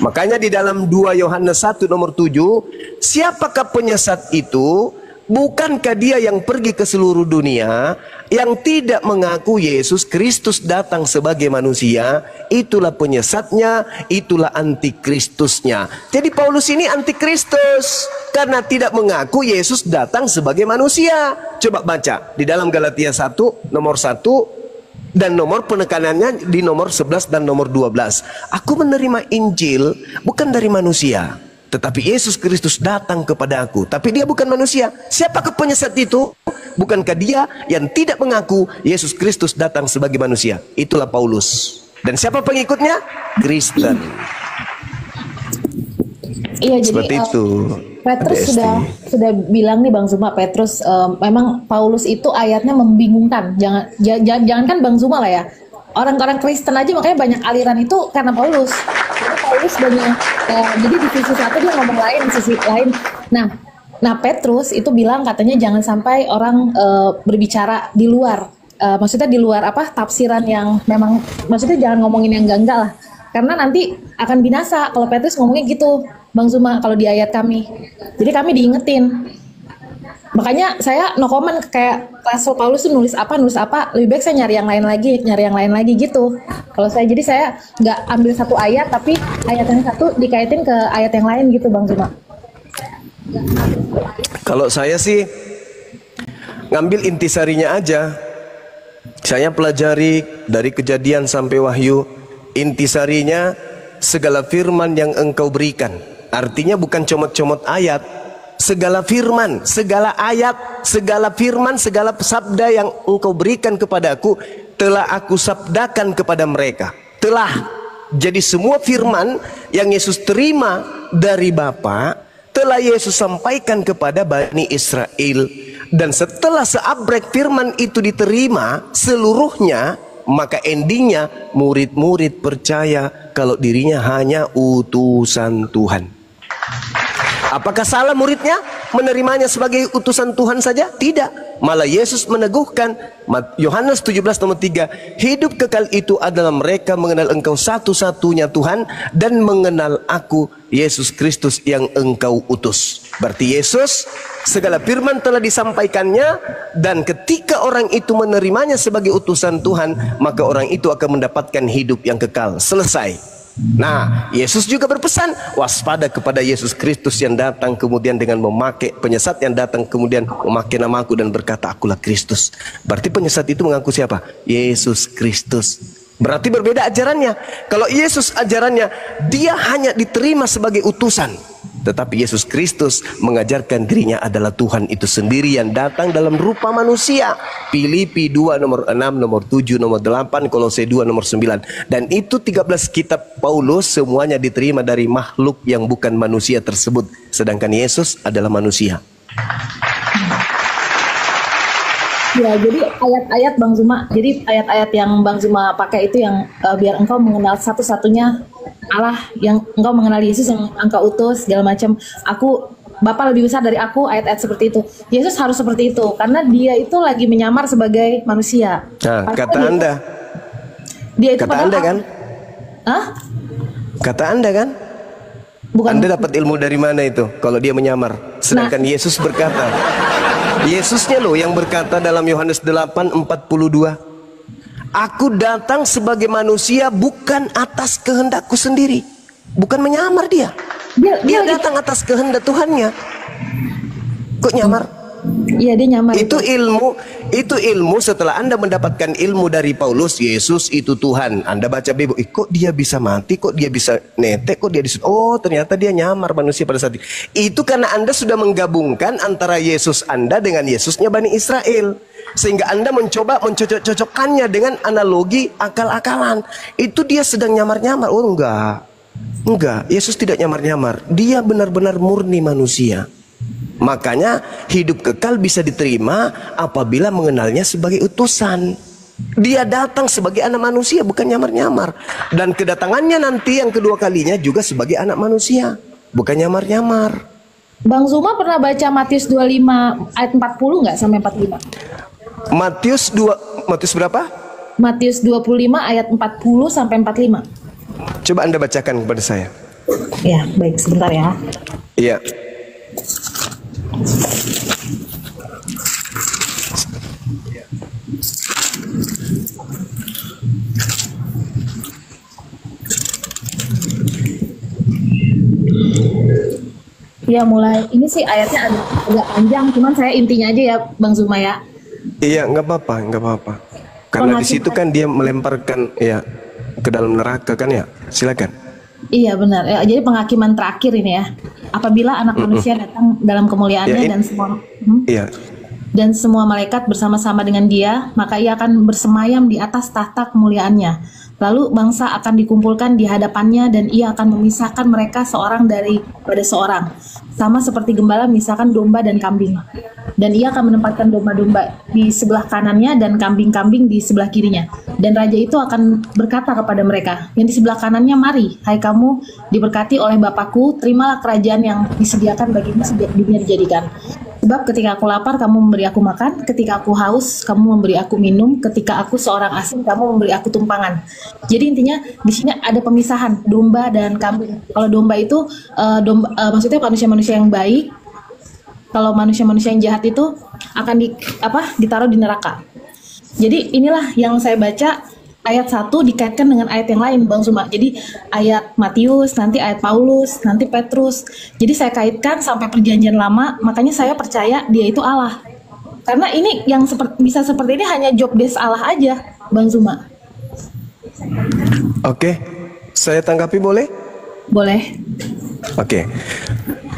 Makanya di dalam 2 Yohanes 1 nomor 7, siapakah penyesat itu? Bukankah dia yang pergi ke seluruh dunia, yang tidak mengaku Yesus Kristus datang sebagai manusia? Itulah penyesatnya, itulah antikristusnya. Jadi Paulus ini antikristus karena tidak mengaku Yesus datang sebagai manusia. Coba baca di dalam Galatia 1 nomor 1 dan nomor penekanannya di nomor 11 dan nomor 12. Aku menerima Injil bukan dari manusia, tetapi Yesus Kristus datang kepada aku. Tapi dia bukan manusia. Siapakah penyesat itu? Bukankah dia yang tidak mengaku Yesus Kristus datang sebagai manusia? Itulah Paulus. Dan siapa pengikutnya? Kristen. Iya, seperti jadi itu. Petrus sudah bilang nih Bang Zuma, Petrus memang Paulus itu ayatnya membingungkan. Jangankan Bang Zuma lah ya. Orang-orang Kristen aja makanya banyak aliran itu karena Paulus. Jadi Paulus banyak, jadi di sisi satu dia ngomong lain, di sisi lain. Nah Petrus itu bilang katanya jangan sampai orang berbicara di luar, maksudnya di luar apa tafsiran yang memang, maksudnya jangan ngomongin yang enggak lah, karena nanti akan binasa kalau Petrus ngomongnya gitu, Bang Zuma, kalau di ayat kami. Jadi kami diingetin. Makanya saya no comment, kayak Rasul Paulus tuh nulis apa, lebih baik saya nyari yang lain lagi gitu. Kalau saya, jadi saya nggak ambil satu ayat, tapi ayat yang satu dikaitin ke ayat yang lain gitu, Bang Zuma. Kalau saya sih ngambil intisarinya aja. Saya pelajari dari Kejadian sampai Wahyu. Intisarinya segala firman yang engkau berikan. Artinya bukan comot-comot ayat. Segala firman, segala ayat, segala firman, segala sabda yang engkau berikan kepadaku telah aku sabdakan kepada mereka. Telah. Jadi semua firman yang Yesus terima dari Bapa telah Yesus sampaikan kepada Bani Israel. Dan setelah seabrek firman itu diterima seluruhnya, maka endingnya murid-murid percaya kalau dirinya hanya utusan Tuhan. Apakah salah muridnya menerimanya sebagai utusan Tuhan saja? Tidak. Malah Yesus meneguhkan, Yohanes 17 nomor 3, hidup kekal itu adalah mereka mengenal engkau satu-satunya Tuhan dan mengenal aku, Yesus Kristus yang engkau utus. Berarti Yesus, segala firman telah disampaikannya, dan ketika orang itu menerimanya sebagai utusan Tuhan, maka orang itu akan mendapatkan hidup yang kekal. Selesai. Nah, Yesus juga berpesan, waspada kepada Yesus Kristus yang datang kemudian dengan memakai, penyesat yang datang kemudian memakai namaku dan berkata akulah Kristus. Berarti penyesat itu mengaku siapa? Yesus Kristus. Berarti berbeda ajarannya. Kalau Yesus ajarannya dia hanya diterima sebagai utusan, tetapi Yesus Kristus mengajarkan dirinya adalah Tuhan itu sendiri yang datang dalam rupa manusia. Filipi 2 nomor 6, nomor 7, nomor 8, Kolose 2 nomor 9. Dan itu 13 kitab Paulus semuanya diterima dari makhluk yang bukan manusia tersebut. Sedangkan Yesus adalah manusia. Ya, jadi ayat-ayat Bang Zuma, jadi ayat-ayat yang Bang Zuma pakai itu yang biar engkau mengenal satu-satunya Allah, yang engkau mengenal Yesus yang engkau utus, segala macam. Aku, Bapa lebih besar dari aku, ayat-ayat seperti itu. Yesus harus seperti itu, karena dia itu lagi menyamar sebagai manusia. Nah, kata Anda. Dia itu kata Anda kan? Hah? Kata Anda kan? Bukan. Anda dapat ilmu dari mana itu? Kalau dia menyamar. Sedangkan Yesus berkata, Yesusnya loh yang berkata dalam Yohanes 8:42, aku datang sebagai manusia bukan atas kehendakku sendiri. Bukan menyamar dia. Dia datang atas kehendak Tuhannya. Kok nyamar? Iya, dia nyamar. Itu ilmu setelah Anda mendapatkan ilmu dari Paulus, Yesus itu Tuhan. Anda baca Bible, kok dia bisa mati, kok dia bisa netek, kok dia oh ternyata dia nyamar manusia pada saat itu. Itu karena Anda sudah menggabungkan antara Yesus Anda dengan Yesusnya Bani Israel. Sehingga Anda mencoba mencocok-cocokkannya dengan analogi akal-akalan. Itu dia sedang nyamar-nyamar. Oh enggak, Yesus tidak nyamar-nyamar. Dia benar-benar murni manusia. Makanya hidup kekal bisa diterima apabila mengenalnya sebagai utusan. Dia datang sebagai anak manusia, bukan nyamar-nyamar. Dan kedatangannya nanti yang kedua kalinya juga sebagai anak manusia, bukan nyamar-nyamar. Bang Zuma pernah baca Matius 25 ayat 40 nggak sampai 45? Matius berapa? Matius 25 ayat 40 sampai 45. Coba Anda bacakan kepada saya. Ya, baik, sebentar ya. Iya. Ya, mulai ini sih ayatnya agak panjang, cuman saya intinya aja ya Bang Zuma ya. Iya, nggak apa-apa. Karena di situ kan dia melemparkan ya ke dalam neraka kan ya. Silakan. Iya benar. Ya, jadi penghakiman terakhir ini ya. Apabila anak manusia datang dalam kemuliaannya ya, dan semua dan semua malaikat bersama-sama dengan dia, maka ia akan bersemayam di atas tahta kemuliaannya. Lalu bangsa akan dikumpulkan di hadapannya dan ia akan memisahkan mereka seorang daripada seorang. Sama seperti gembala memisahkan domba dan kambing. Dan ia akan menempatkan domba-domba di sebelah kanannya dan kambing-kambing di sebelah kirinya. Dan raja itu akan berkata kepada mereka yang di sebelah kanannya, mari, hai kamu diberkati oleh Bapakku, terimalah kerajaan yang disediakan bagimu sejak dunia dijadikan. Sebab ketika aku lapar, kamu memberi aku makan. Ketika aku haus, kamu memberi aku minum. Ketika aku seorang asing, kamu memberi aku tumpangan. Jadi intinya di sini ada pemisahan domba dan kambing. Kalau domba itu maksudnya manusia-manusia yang baik. Kalau manusia-manusia yang jahat itu akan ditaruh di neraka. Jadi inilah yang saya baca, ayat 1 dikaitkan dengan ayat yang lain Bang Zuma. Jadi ayat Matius, nanti ayat Paulus, nanti Petrus. Jadi saya kaitkan sampai perjanjian lama, makanya saya percaya dia itu Allah. Karena ini yang bisa seperti ini hanya job desk Allah aja Bang Zuma. Oke, saya tanggapi boleh? Boleh. Oke.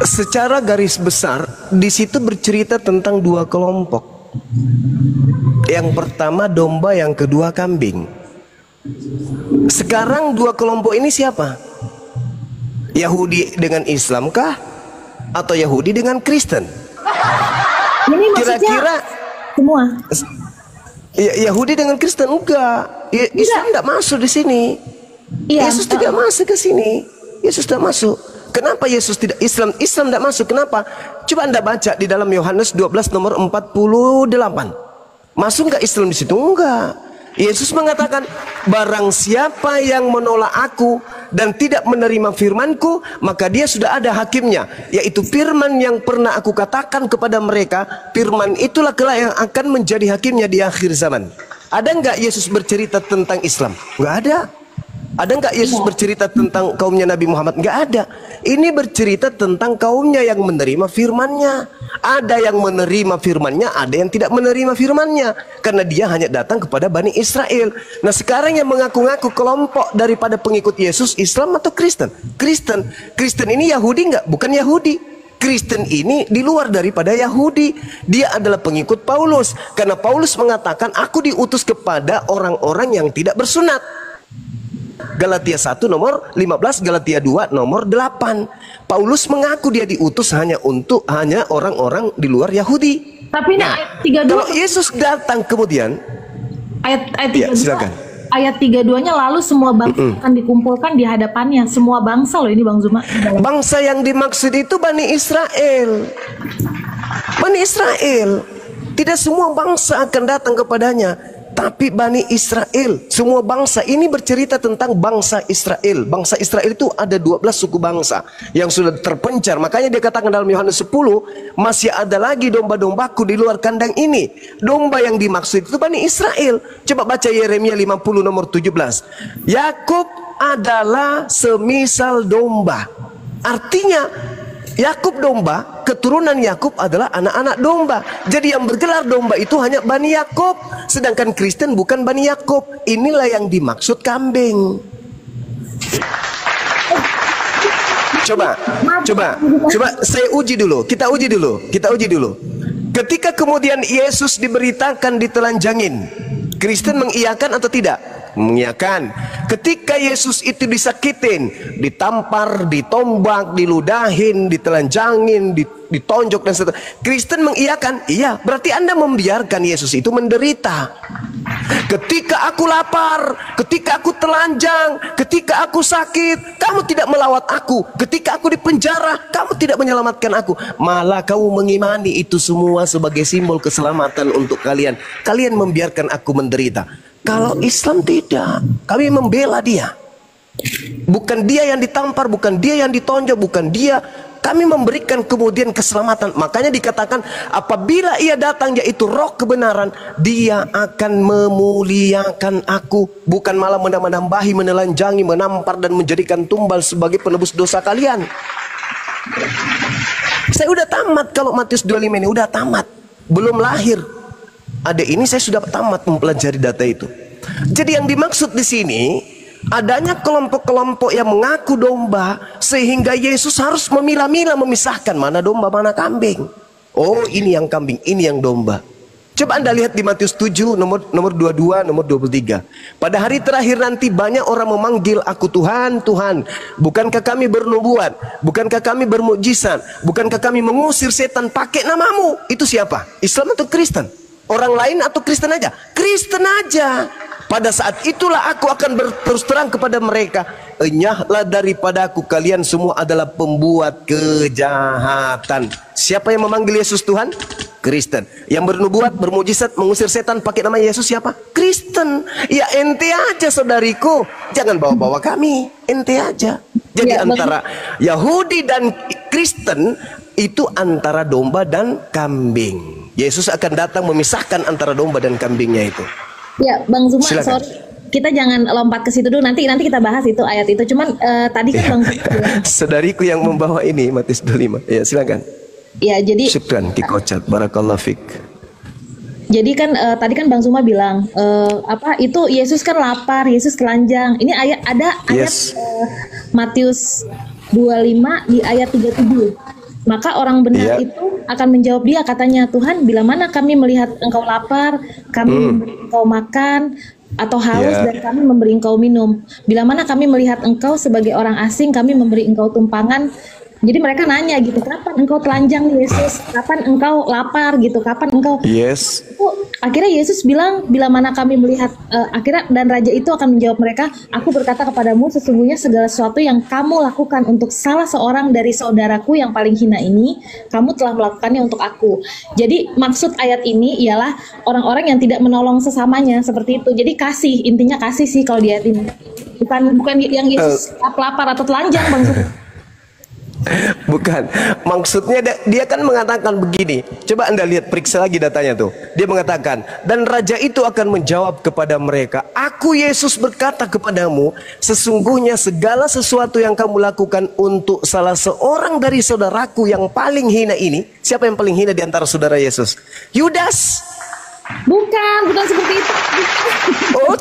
Secara garis besar di situ bercerita tentang dua kelompok. Yang pertama domba, yang kedua kambing. Sekarang dua kelompok ini siapa? Yahudi dengan Islam kah? Atau Yahudi dengan Kristen? Ini kira-kira semua. Yahudi dengan Kristen enggak. Islam tidak masuk di sini. Yesus tidak masuk ke sini. Yesus tidak masuk. Kenapa Yesus tidak Islam tidak masuk? Kenapa? Coba Anda baca di dalam Yohanes 12 nomor 48. Masuk nggak Islam di situ? Enggak. Yesus mengatakan, barang siapa yang menolak aku dan tidak menerima firmanku, maka dia sudah ada hakimnya, yaitu firman yang pernah aku katakan kepada mereka. Firman itulah kelak yang akan menjadi hakimnya di akhir zaman. Ada nggak Yesus bercerita tentang Islam? Nggak ada. Ada nggak Yesus bercerita tentang kaumnya Nabi Muhammad? Nggak ada. Ini bercerita tentang kaumnya yang menerima firmannya. Ada yang menerima firmannya, ada yang tidak menerima firmannya. Karena dia hanya datang kepada Bani Israel. Nah sekarang yang mengaku-ngaku kelompok daripada pengikut Yesus, Islam atau Kristen? Kristen. Kristen ini Yahudi nggak? Bukan Yahudi. Kristen ini di luar daripada Yahudi. Dia adalah pengikut Paulus. Karena Paulus mengatakan, aku diutus kepada orang-orang yang tidak bersunat. Galatia 1 nomor 15, Galatia 2 nomor 8. Paulus mengaku dia diutus hanya orang-orang di luar Yahudi. Tapi ayat 32. Kalau Yesus datang kemudian ayat 32. Ya, silakan. Ayat 32-nya lalu semua bangsa akan dikumpulkan di hadapannya. Semua bangsa loh ini Bang Zuma. Bangsa yang dimaksud itu Bani Israel. Bani Israel. Tidak semua bangsa akan datang kepadanya, tapi Bani Israel. Semua bangsa ini bercerita tentang bangsa Israel. Bangsa Israel itu ada 12 suku bangsa yang sudah terpencar. Makanya dia katakan dalam Yohanes 10, masih ada lagi domba-dombaku di luar kandang ini. Domba yang dimaksud itu Bani Israel. Coba baca Yeremia 50 nomor 17. Yakub adalah semisal domba. Artinya Yakub domba, keturunan Yakub adalah anak-anak domba. Jadi yang bergelar domba itu hanya Bani Yakub, sedangkan Kristen bukan Bani Yakub. Inilah yang dimaksud kambing. Coba saya uji dulu. Kita uji dulu. Ketika kemudian Yesus diberitakan ditelanjangin, Kristen mengiyakan atau tidak? Mengiyakan. Ketika Yesus itu disakitin, ditampar, ditombak, diludahin, ditelanjangin, ditonjok dan seterusnya, Kristen mengiyakan? Iya. Berarti Anda membiarkan Yesus itu menderita. Ketika aku lapar, ketika aku telanjang, ketika aku sakit, kamu tidak melawat aku. Ketika aku di penjara, kamu tidak menyelamatkan aku. Malah kamu mengimani itu semua sebagai simbol keselamatan untuk kalian. Kalian membiarkan aku menderita. Kalau Islam tidak, kami membela dia. Bukan dia yang ditampar, bukan dia yang ditonjok, bukan dia. Kami memberikan kemudian keselamatan. Makanya dikatakan apabila ia datang, yaitu roh kebenaran, dia akan memuliakan aku. Bukan malah menambah-nambahi, menelanjangi, menampar dan menjadikan tumbal sebagai penebus dosa kalian. Saya udah tamat kalau Matius 25 ini, udah tamat. Belum lahir. Ada ini saya sudah tamat mempelajari data itu. Jadi yang dimaksud di sini adanya kelompok-kelompok yang mengaku domba, sehingga Yesus harus memilah-milah, memisahkan mana domba mana kambing. Oh, ini yang kambing, ini yang domba. Coba Anda lihat di Matius 7 nomor 22, nomor 23. Pada hari terakhir nanti banyak orang memanggil aku Tuhan, Tuhan. Bukankah kami bernubuat? Bukankah kami bermukjizat? Bukankah kami mengusir setan pakai namamu? Itu siapa? Islam atau Kristen? Orang lain atau Kristen aja? Kristen aja. Pada saat itulah aku akan berterus terang kepada mereka, enyahlah daripadaku, kalian semua adalah pembuat kejahatan. Siapa yang memanggil Yesus Tuhan? Kristen. Yang bernubuat, bermujizat, mengusir setan pakai nama Yesus siapa? Kristen. Ya ente aja saudariku, jangan bawa-bawa kami, ente aja. Jadi ya, antara Yahudi dan Kristen itu antara domba dan kambing. Yesus akan datang memisahkan antara domba dan kambingnya itu. Ya, Bang Zuma, Silakan. sorry, kita jangan lompat ke situ dulu. Nanti kita bahas itu ayat itu. Cuman tadi kan Bang Zuma saudariku yang membawa ini Matius 25. Ya, silakan. Ya, jadi Syukran Kikocat, barakallahu fik. Jadi kan tadi kan Bang Zuma bilang apa itu Yesus kan lapar, Yesus telanjang. Ini ayat Yes. Matius 25 di ayat 37. Maka orang benar itu akan menjawab dia, katanya, Tuhan, bila mana kami melihat engkau lapar, kami memberi engkau makan, atau haus dan kami memberi engkau minum. Bila mana kami melihat engkau sebagai orang asing, kami memberi engkau tumpangan. Jadi mereka nanya gitu, kapan engkau telanjang Yesus? Kapan engkau lapar gitu? Kapan engkau? Yes. Akhirnya Yesus bilang, bila mana kami melihat, akhirnya dan raja itu akan menjawab mereka, aku berkata kepadamu, sesungguhnya segala sesuatu yang kamu lakukan untuk salah seorang dari saudaraku yang paling hina ini, kamu telah melakukannya untuk aku. Jadi maksud ayat ini ialah orang-orang yang tidak menolong sesamanya, seperti itu. Jadi kasih, intinya kasih sih kalau di ayat ini. Bukan yang Yesus lapar atau telanjang, Bang. Bukan, maksudnya dia kan mengatakan begini. Coba Anda lihat, periksa lagi datanya tuh. Dia mengatakan, dan raja itu akan menjawab kepada mereka, aku Yesus berkata kepadamu, sesungguhnya segala sesuatu yang kamu lakukan untuk salah seorang dari saudaraku yang paling hina ini. Siapa yang paling hina di antara saudara Yesus? Yudas. Bukan seperti itu. Oh,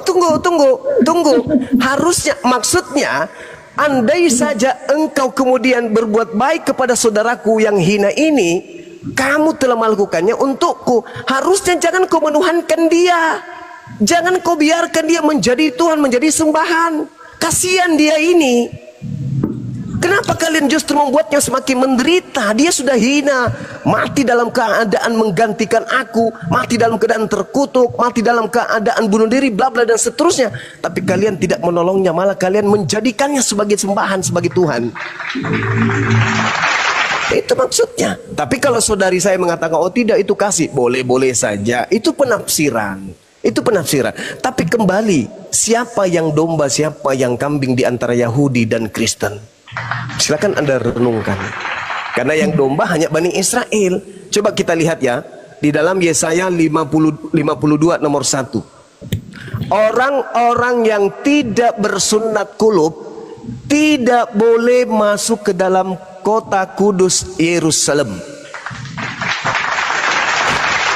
tunggu. Harusnya, maksudnya, andai saja engkau kemudian berbuat baik kepada saudaraku yang hina ini, kamu telah melakukannya untukku. Harusnya jangan kau menuhankan dia. Jangan kau biarkan dia menjadi Tuhan, menjadi sembahan. Kasihan dia ini. Kenapa kalian justru membuatnya semakin menderita? Dia sudah hina, mati dalam keadaan menggantikan aku, mati dalam keadaan terkutuk, mati dalam keadaan bunuh diri, bla bla dan seterusnya. Tapi kalian tidak menolongnya, malah kalian menjadikannya sebagai sembahan, sebagai Tuhan. Itu maksudnya. Tapi kalau saudari saya mengatakan, oh tidak, itu kasih, boleh-boleh saja. Itu penafsiran. Tapi kembali, siapa yang domba, siapa yang kambing di antara Yahudi dan Kristen? Silakan Anda renungkan. Karena yang domba hanya Bani Israel. Coba kita lihat ya, di dalam Yesaya 52 nomor 1. Orang-orang yang tidak bersunat kulub tidak boleh masuk ke dalam kota kudus Yerusalem.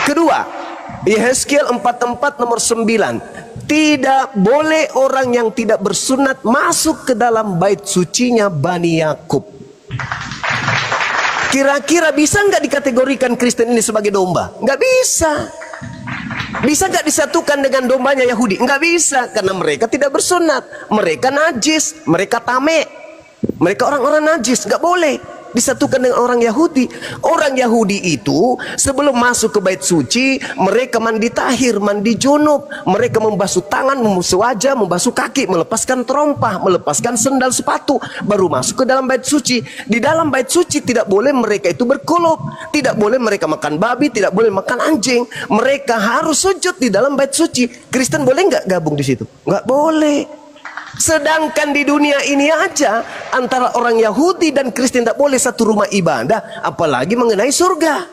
Kedua, Yehezkiel 44 nomor 9. Tidak boleh orang yang tidak bersunat masuk ke dalam bait sucinya Bani Yakub. Kira-kira bisa nggak dikategorikan Kristen ini sebagai domba? Nggak bisa. Bisa nggak disatukan dengan dombanya Yahudi? Nggak bisa, karena mereka tidak bersunat. Mereka najis, mereka tame, mereka orang-orang najis. Nggak boleh disatukan dengan orang Yahudi. Orang Yahudi itu sebelum masuk ke bait suci, mereka mandi tahir, mandi junub, mereka membasuh tangan, membasuh wajah, membasuh kaki, melepaskan terompah, melepaskan sendal sepatu, baru masuk ke dalam bait suci. Di dalam bait suci tidak boleh mereka itu berkulup, tidak boleh mereka makan babi, tidak boleh makan anjing. Mereka harus sujud di dalam bait suci. Kristen boleh nggak gabung di situ? Nggak boleh. Sedangkan di dunia ini aja antara orang Yahudi dan Kristen tak boleh satu rumah ibadah, apalagi mengenai surga.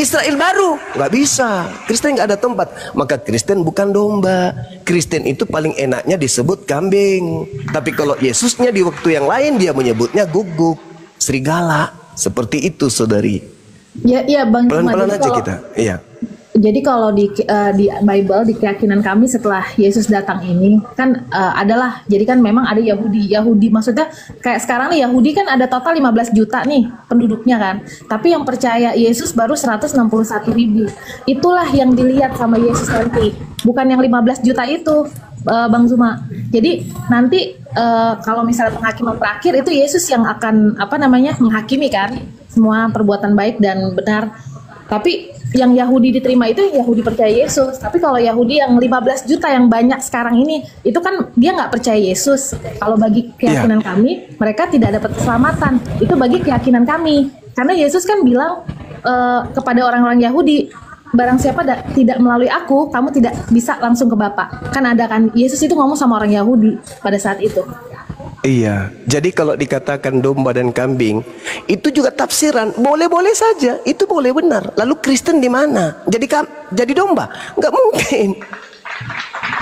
Israel baru nggak bisa, Kristen nggak ada tempat. Maka Kristen bukan domba. Kristen itu paling enaknya disebut kambing. Tapi kalau Yesusnya di waktu yang lain dia menyebutnya guguk, serigala. Seperti itu saudari. Ya Bang. Pelan-pelan aja kita. Iya. Jadi kalau di Bible, di keyakinan kami setelah Yesus datang ini kan adalah, jadi kan memang ada Yahudi maksudnya kayak sekarang nih Yahudi kan ada total 15 juta nih penduduknya kan, tapi yang percaya Yesus baru 161.000. Itulah yang dilihat sama Yesus nanti, bukan yang 15 juta itu, Bang Zuma. Jadi nanti kalau misalnya penghakiman terakhir itu Yesus yang akan menghakimi kan semua perbuatan baik dan benar. Tapi yang Yahudi diterima itu Yahudi percaya Yesus. Tapi kalau Yahudi yang 15 juta yang banyak sekarang ini, itu kan dia nggak percaya Yesus. Kalau bagi keyakinan kami, mereka tidak dapat keselamatan. Itu bagi keyakinan kami. Karena Yesus kan bilang kepada orang-orang Yahudi, barang siapa tidak melalui aku, kamu tidak bisa langsung ke Bapa. Kan ada kan, Yesus itu ngomong sama orang Yahudi pada saat itu. Iya, jadi kalau dikatakan domba dan kambing, itu juga tafsiran, boleh-boleh saja, itu boleh benar. Lalu Kristen di mana? Jadi domba? Nggak mungkin.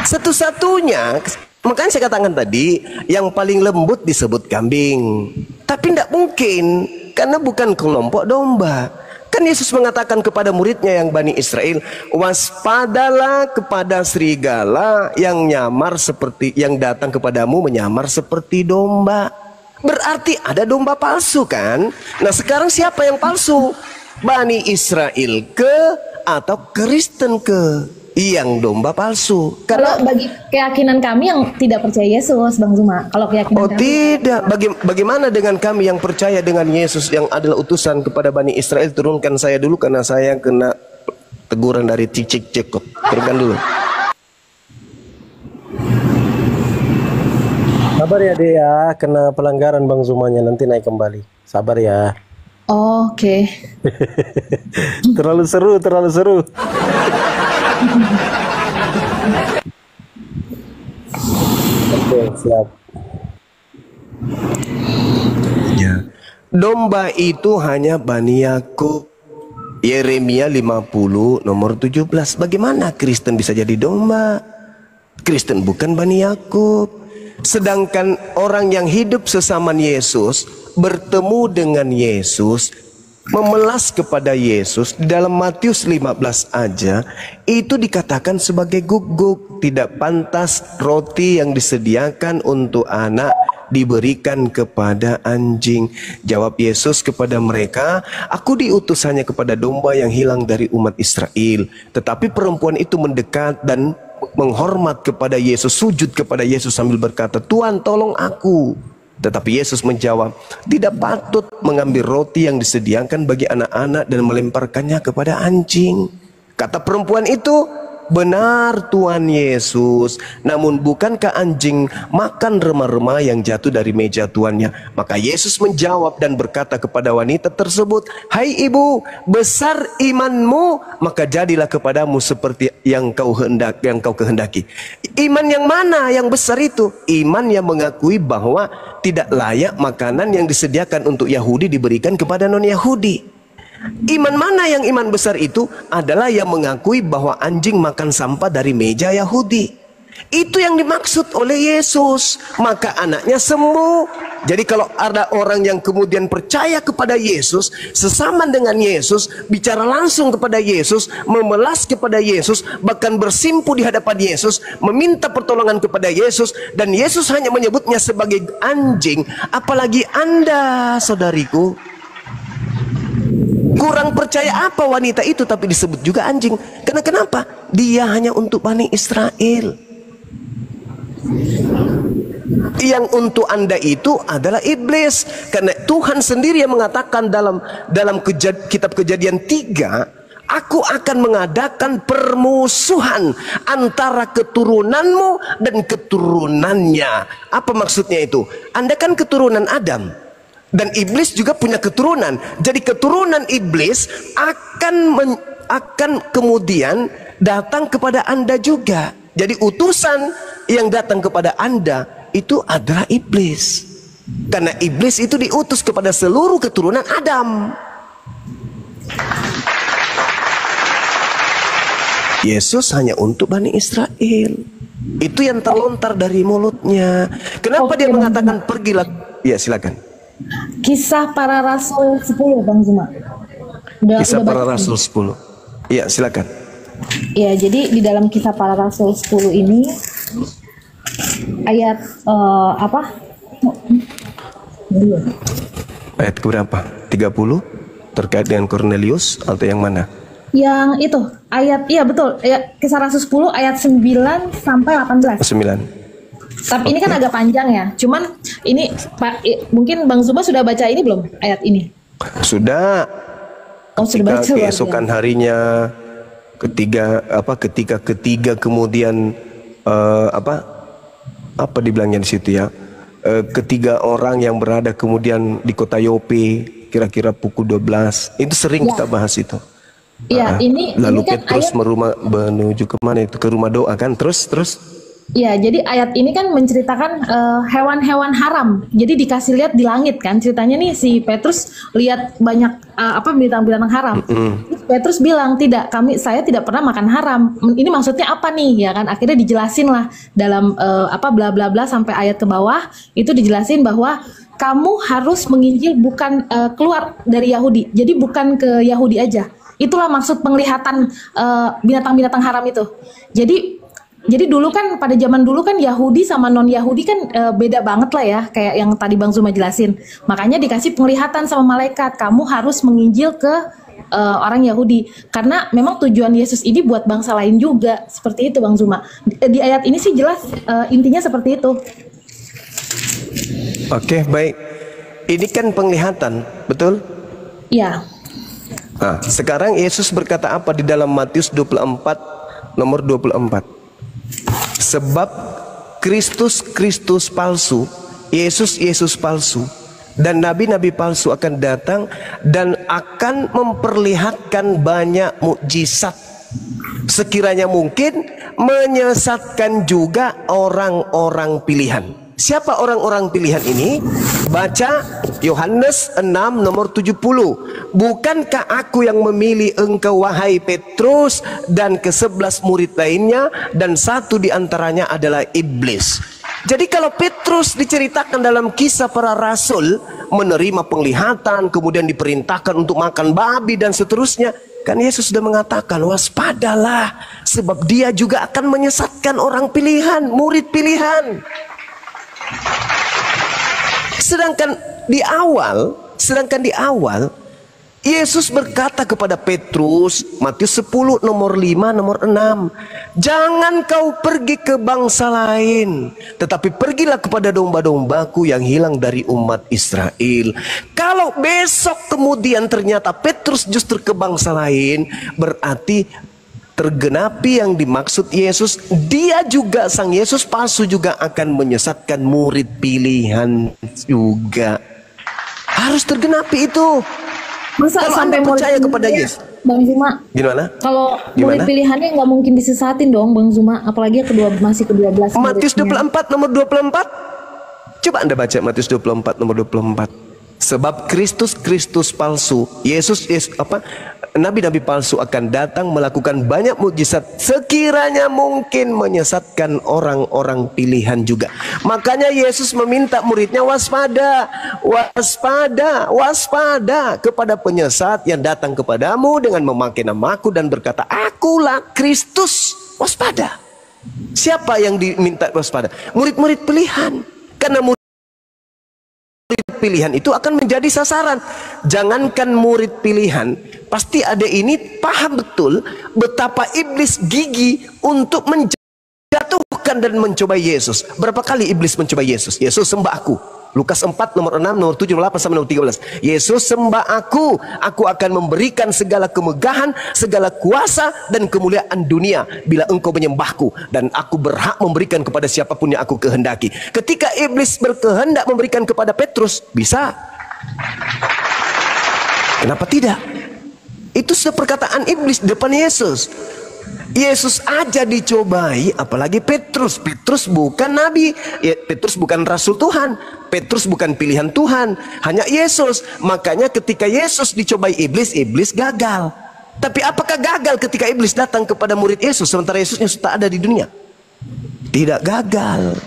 Satu-satunya, makanya saya katakan tadi, yang paling lembut disebut kambing. Tapi nggak mungkin, karena bukan kelompok domba. Kan Yesus mengatakan kepada muridnya yang Bani Israel, waspadalah kepada serigala yang datang kepadamu menyamar seperti domba. Berarti ada domba palsu kan? Nah sekarang siapa yang palsu? Bani Israel ke atau Kristen ke? Yang domba palsu. Kalau bagi keyakinan kami yang tidak percaya Yesus, Bang Zuma. Kalau keyakinan kami tidak. Bagaimana dengan kami yang percaya dengan Yesus yang adalah utusan kepada Bani Israel? Turunkan saya dulu karena saya kena teguran dari Cicik Jacob. Turunkan dulu. Sabar ya dia, kena pelanggaran Bang Zumanya, nanti naik kembali. Sabar ya. Oh, oke. Terlalu seru. Oke, siap. Ya. Domba itu hanya Bani Yakub. Yeremia 50 nomor 17. Bagaimana Kristen bisa jadi domba? Kristen bukan Bani Yakub. Sedangkan orang yang hidup sesama Yesus, bertemu dengan Yesus, memelas kepada Yesus, di dalam Matius 15 aja itu dikatakan sebagai guguk. Tidak pantas roti yang disediakan untuk anak diberikan kepada anjing. Jawab Yesus kepada mereka, aku diutus hanya kepada domba yang hilang dari umat Israel. Tetapi perempuan itu mendekat dan menghormat kepada Yesus, sujud kepada Yesus sambil berkata, Tuhan tolong aku. Tetapi Yesus menjawab, tidak patut mengambil roti yang disediakan bagi anak-anak dan melemparkannya kepada anjing. Kata perempuan itu, benar Tuhan Yesus, namun bukankah anjing makan remah-remah yang jatuh dari meja tuannya? Maka Yesus menjawab dan berkata kepada wanita tersebut, hai ibu, besar imanmu, maka jadilah kepadamu seperti yang kau kehendaki. Iman yang mana yang besar itu? Iman yang mengakui bahwa tidak layak makanan yang disediakan untuk Yahudi diberikan kepada non-Yahudi. Iman mana yang iman besar itu? Adalah yang mengakui bahwa anjing makan sampah dari meja Yahudi. Itu yang dimaksud oleh Yesus. Maka anaknya sembuh. Jadi kalau ada orang yang kemudian percaya kepada Yesus, sesama dengan Yesus, bicara langsung kepada Yesus, memelas kepada Yesus, bahkan bersimpu di hadapan Yesus, meminta pertolongan kepada Yesus, dan Yesus hanya menyebutnya sebagai anjing, apalagi Anda, saudariku. Kurang percaya apa wanita itu tapi disebut juga anjing? Karena kenapa? Dia hanya untuk Bani Israel. Yang untuk Anda itu adalah iblis. Karena Tuhan sendiri yang mengatakan dalam kitab Kejadian 3, Aku akan mengadakan permusuhan antara keturunanmu dan keturunannya. Apa maksudnya itu? Anda kan keturunan Adam, dan iblis juga punya keturunan. Jadi keturunan iblis akan kemudian datang kepada Anda juga. Jadi utusan yang datang kepada Anda itu adalah iblis. Karena iblis itu diutus kepada seluruh keturunan Adam. Yesus hanya untuk Bani Israel. Itu yang terlontar dari mulutnya. Kenapa dia mengatakan pergilah? Ya, silakan. Kisah Para Rasul 10, Bang Zuma. Kisah Para Rasul 10. Iya, silakan. Ya, jadi di dalam Kisah Para Rasul 10 ini ayat apa? Ayat berapa? 30 terkait dengan Cornelius atau yang mana? Yang itu ayat, iya betul, ya, Kisah Rasul 10 ayat 9 sampai 18. 9. Tapi ini kan agak panjang ya. Cuman ini Pak, mungkin Bang Zuma sudah baca ini belum ayat ini? Sudah. Oh, sudah baca. Keesokan harinya ketika ketiga kemudian apa dibilangnya di situ ya? Ketiga orang yang berada kemudian di kota Yope kira-kira pukul 12. Itu sering kita bahas itu. Iya, lalu ini kan Petrus menuju ke mana itu? Ke rumah doa kan? Terus. Iya, jadi ayat ini kan menceritakan hewan-hewan haram. Jadi dikasih lihat di langit kan. Ceritanya nih si Petrus lihat banyak binatang-binatang haram. Terus Petrus bilang, "Tidak, saya tidak pernah makan haram." Ini maksudnya apa nih? Ya kan akhirnya dijelasin lah dalam bla bla bla sampai ayat ke bawah itu dijelasin bahwa kamu harus menginjil bukan keluar dari Yahudi. Jadi bukan ke Yahudi aja. Itulah maksud penglihatan binatang-binatang haram itu. Jadi dulu kan pada zaman dulu kan Yahudi sama non Yahudi kan beda banget lah ya, kayak yang tadi Bang Zuma jelasin. Makanya dikasih penglihatan sama malaikat, kamu harus menginjil ke orang Yahudi. Karena memang tujuan Yesus ini buat bangsa lain juga, seperti itu Bang Zuma. Di ayat ini sih jelas intinya seperti itu. Oke, baik. Ini kan penglihatan, betul? Iya. Nah, sekarang Yesus berkata apa di dalam Matius 24 nomor 24? Sebab Kristus palsu, Yesus palsu, dan nabi-nabi palsu akan datang dan akan memperlihatkan banyak mukjizat, sekiranya mungkin menyesatkan juga orang-orang pilihan. Siapa orang-orang pilihan ini? Baca Yohanes 6 nomor 70. Bukankah aku yang memilih engkau wahai Petrus dan ke-11 murid lainnya, dan satu di antaranya adalah iblis. Jadi kalau Petrus diceritakan dalam Kisah Para Rasul menerima penglihatan, kemudian diperintahkan untuk makan babi dan seterusnya, kan Yesus sudah mengatakan waspadalah, sebab dia juga akan menyesatkan orang pilihan, murid pilihan. Sedangkan di awal Yesus berkata kepada Petrus, Matius 10 nomor 5 nomor 6, jangan kau pergi ke bangsa lain, tetapi pergilah kepada domba-dombaku yang hilang dari umat Israel. Kalau besok kemudian ternyata Petrus justru ke bangsa lain, berarti tergenapi yang dimaksud Yesus. Dia juga, sang Yesus palsu juga akan menyesatkan murid pilihan juga. Harus tergenapi itu. Masa kalau sampai Anda percaya kepada Yesus, Bang Zuma, gimana? Kalau murid pilihannya nggak mungkin disesatin dong Bang Zuma, apalagi masih ke-12. Matius 24 nomor 24. Coba Anda baca Matius 24 nomor 24. Sebab Kristus palsu, Yesus nabi-nabi palsu akan datang melakukan banyak mukjizat, sekiranya mungkin menyesatkan orang-orang pilihan juga. Makanya Yesus meminta muridnya waspada, waspada, waspada kepada penyesat yang datang kepadamu dengan memakai namaku dan berkata, akulah Kristus. Waspada. Siapa yang diminta waspada? Murid-murid pilihan. Karena murid pilihan itu akan menjadi sasaran. Jangankan murid pilihan, pasti ada ini paham betul betapa iblis gigih untuk menjatuhkan dan mencoba Yesus. Berapa kali iblis mencoba Yesus? Yesus, sembah aku. Lukas 4 nomor 6, nomor 7, nomor 8 sampai nomor 13. Yesus, sembah aku akan memberikan segala kemegahan, segala kuasa dan kemuliaan dunia bila engkau menyembahku, dan aku berhak memberikan kepada siapapun yang aku kehendaki. Ketika iblis berkehendak memberikan kepada Petrus, bisa. Kenapa tidak? Itu perkataan iblis di depan Yesus. Yesus aja dicobai, apalagi Petrus. Petrus bukan nabi, Petrus bukan rasul Tuhan, Petrus bukan pilihan Tuhan, hanya Yesus. Makanya ketika Yesus dicobai iblis, iblis gagal. Tapi apakah gagal ketika iblis datang kepada murid Yesus sementara Yesusnya sudah ada di dunia? Tidak gagal.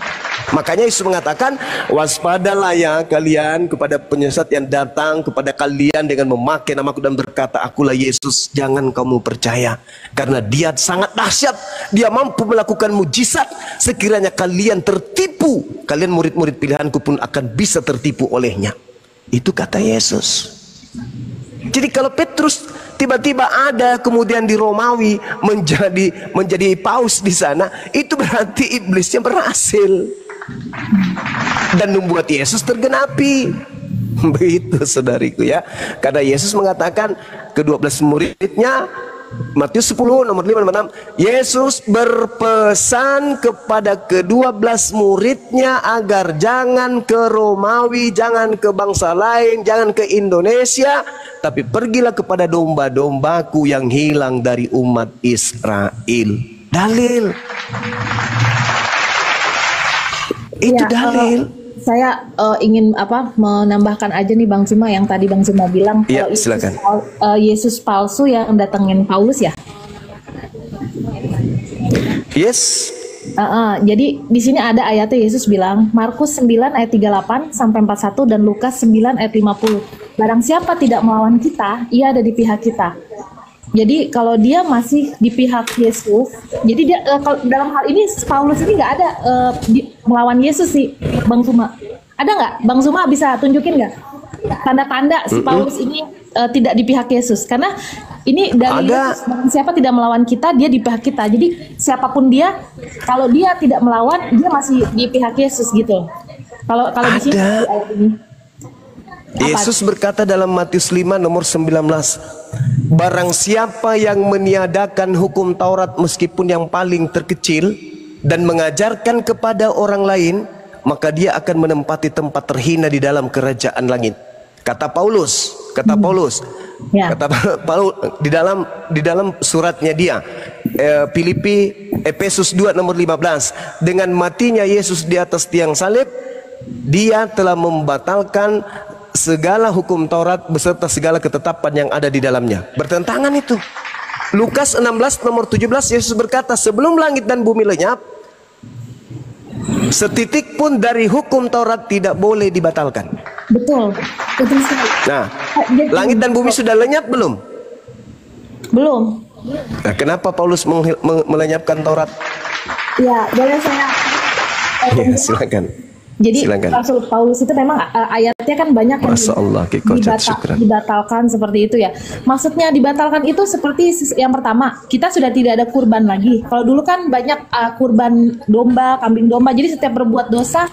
Makanya Yesus mengatakan, waspadalah ya kalian kepada penyesat yang datang kepada kalian dengan memakai namaku dan berkata, akulah Yesus. Jangan kamu percaya, karena dia sangat dahsyat. Dia mampu melakukan mujizat. Sekiranya kalian tertipu, kalian murid-murid pilihanku pun akan bisa tertipu olehnya. Itu kata Yesus. Jadi kalau Petrus tiba-tiba ada kemudian di Romawi menjadi paus di sana, itu berarti iblisnya berhasil dan membuat Yesus tergenapi. Begitu saudariku ya. Karena Yesus mengatakan ke-12 muridnya, Matius 10 nomor 5 nomor 6, Yesus berpesan kepada ke-12 muridnya agar jangan ke Romawi, jangan ke bangsa lain, jangan ke Indonesia, tapi pergilah kepada domba-dombaku yang hilang dari umat Israel. Dalil. Itu Ya, dalil. saya ingin menambahkan aja nih Bang Zuma yang tadi Bang Zuma bilang Ya, kalau silakan. Yesus palsu yang datengin Paulus ya. Yes. Jadi di sini ada ayatnya, Yesus bilang Markus 9 ayat 38 sampai 41 dan Lukas 9 ayat 50. Barang siapa tidak melawan kita, ia ada di pihak kita. Jadi kalau dia masih di pihak Yesus, jadi dia kalau dalam hal ini Paulus ini nggak ada melawan Yesus sih, Bang Zuma. Ada nggak? Bang Zuma bisa tunjukin nggak tanda-tanda si Paulus ini tidak di pihak Yesus? Karena ini dari Yesus, barang siapa tidak melawan kita, dia di pihak kita. Jadi siapapun dia, kalau dia tidak melawan, dia masih di pihak Yesus gitu. Kalau di sini di ayat ini. Yesus berkata dalam Matius 5 nomor 19, barang siapa yang meniadakan hukum Taurat meskipun yang paling terkecil dan mengajarkan kepada orang lain, maka dia akan menempati tempat terhina di dalam kerajaan langit. Kata Paulus, kata Paulus di dalam suratnya dia, Filipi, Efesus 2 nomor 15, dengan matinya Yesus di atas tiang salib, dia telah membatalkan segala hukum Taurat beserta segala ketetapan yang ada di dalamnya. Bertentangan itu. Lukas 16 nomor 17, Yesus berkata, sebelum langit dan bumi lenyap, setitik pun dari hukum Taurat tidak boleh dibatalkan. Betul, betul sekali. Nah, langit dan bumi sudah lenyap belum? Belum. Nah, kenapa Paulus melenyapkan Taurat? Ya, boleh saya. Ya, silakan. Jadi silakan. Rasul Paulus itu memang ayatnya kan banyak yang dibatalkan seperti itu ya. Maksudnya dibatalkan itu seperti yang pertama, kita sudah tidak ada kurban lagi. Kalau dulu kan banyak kurban domba, kambing domba. Jadi setiap berbuat dosa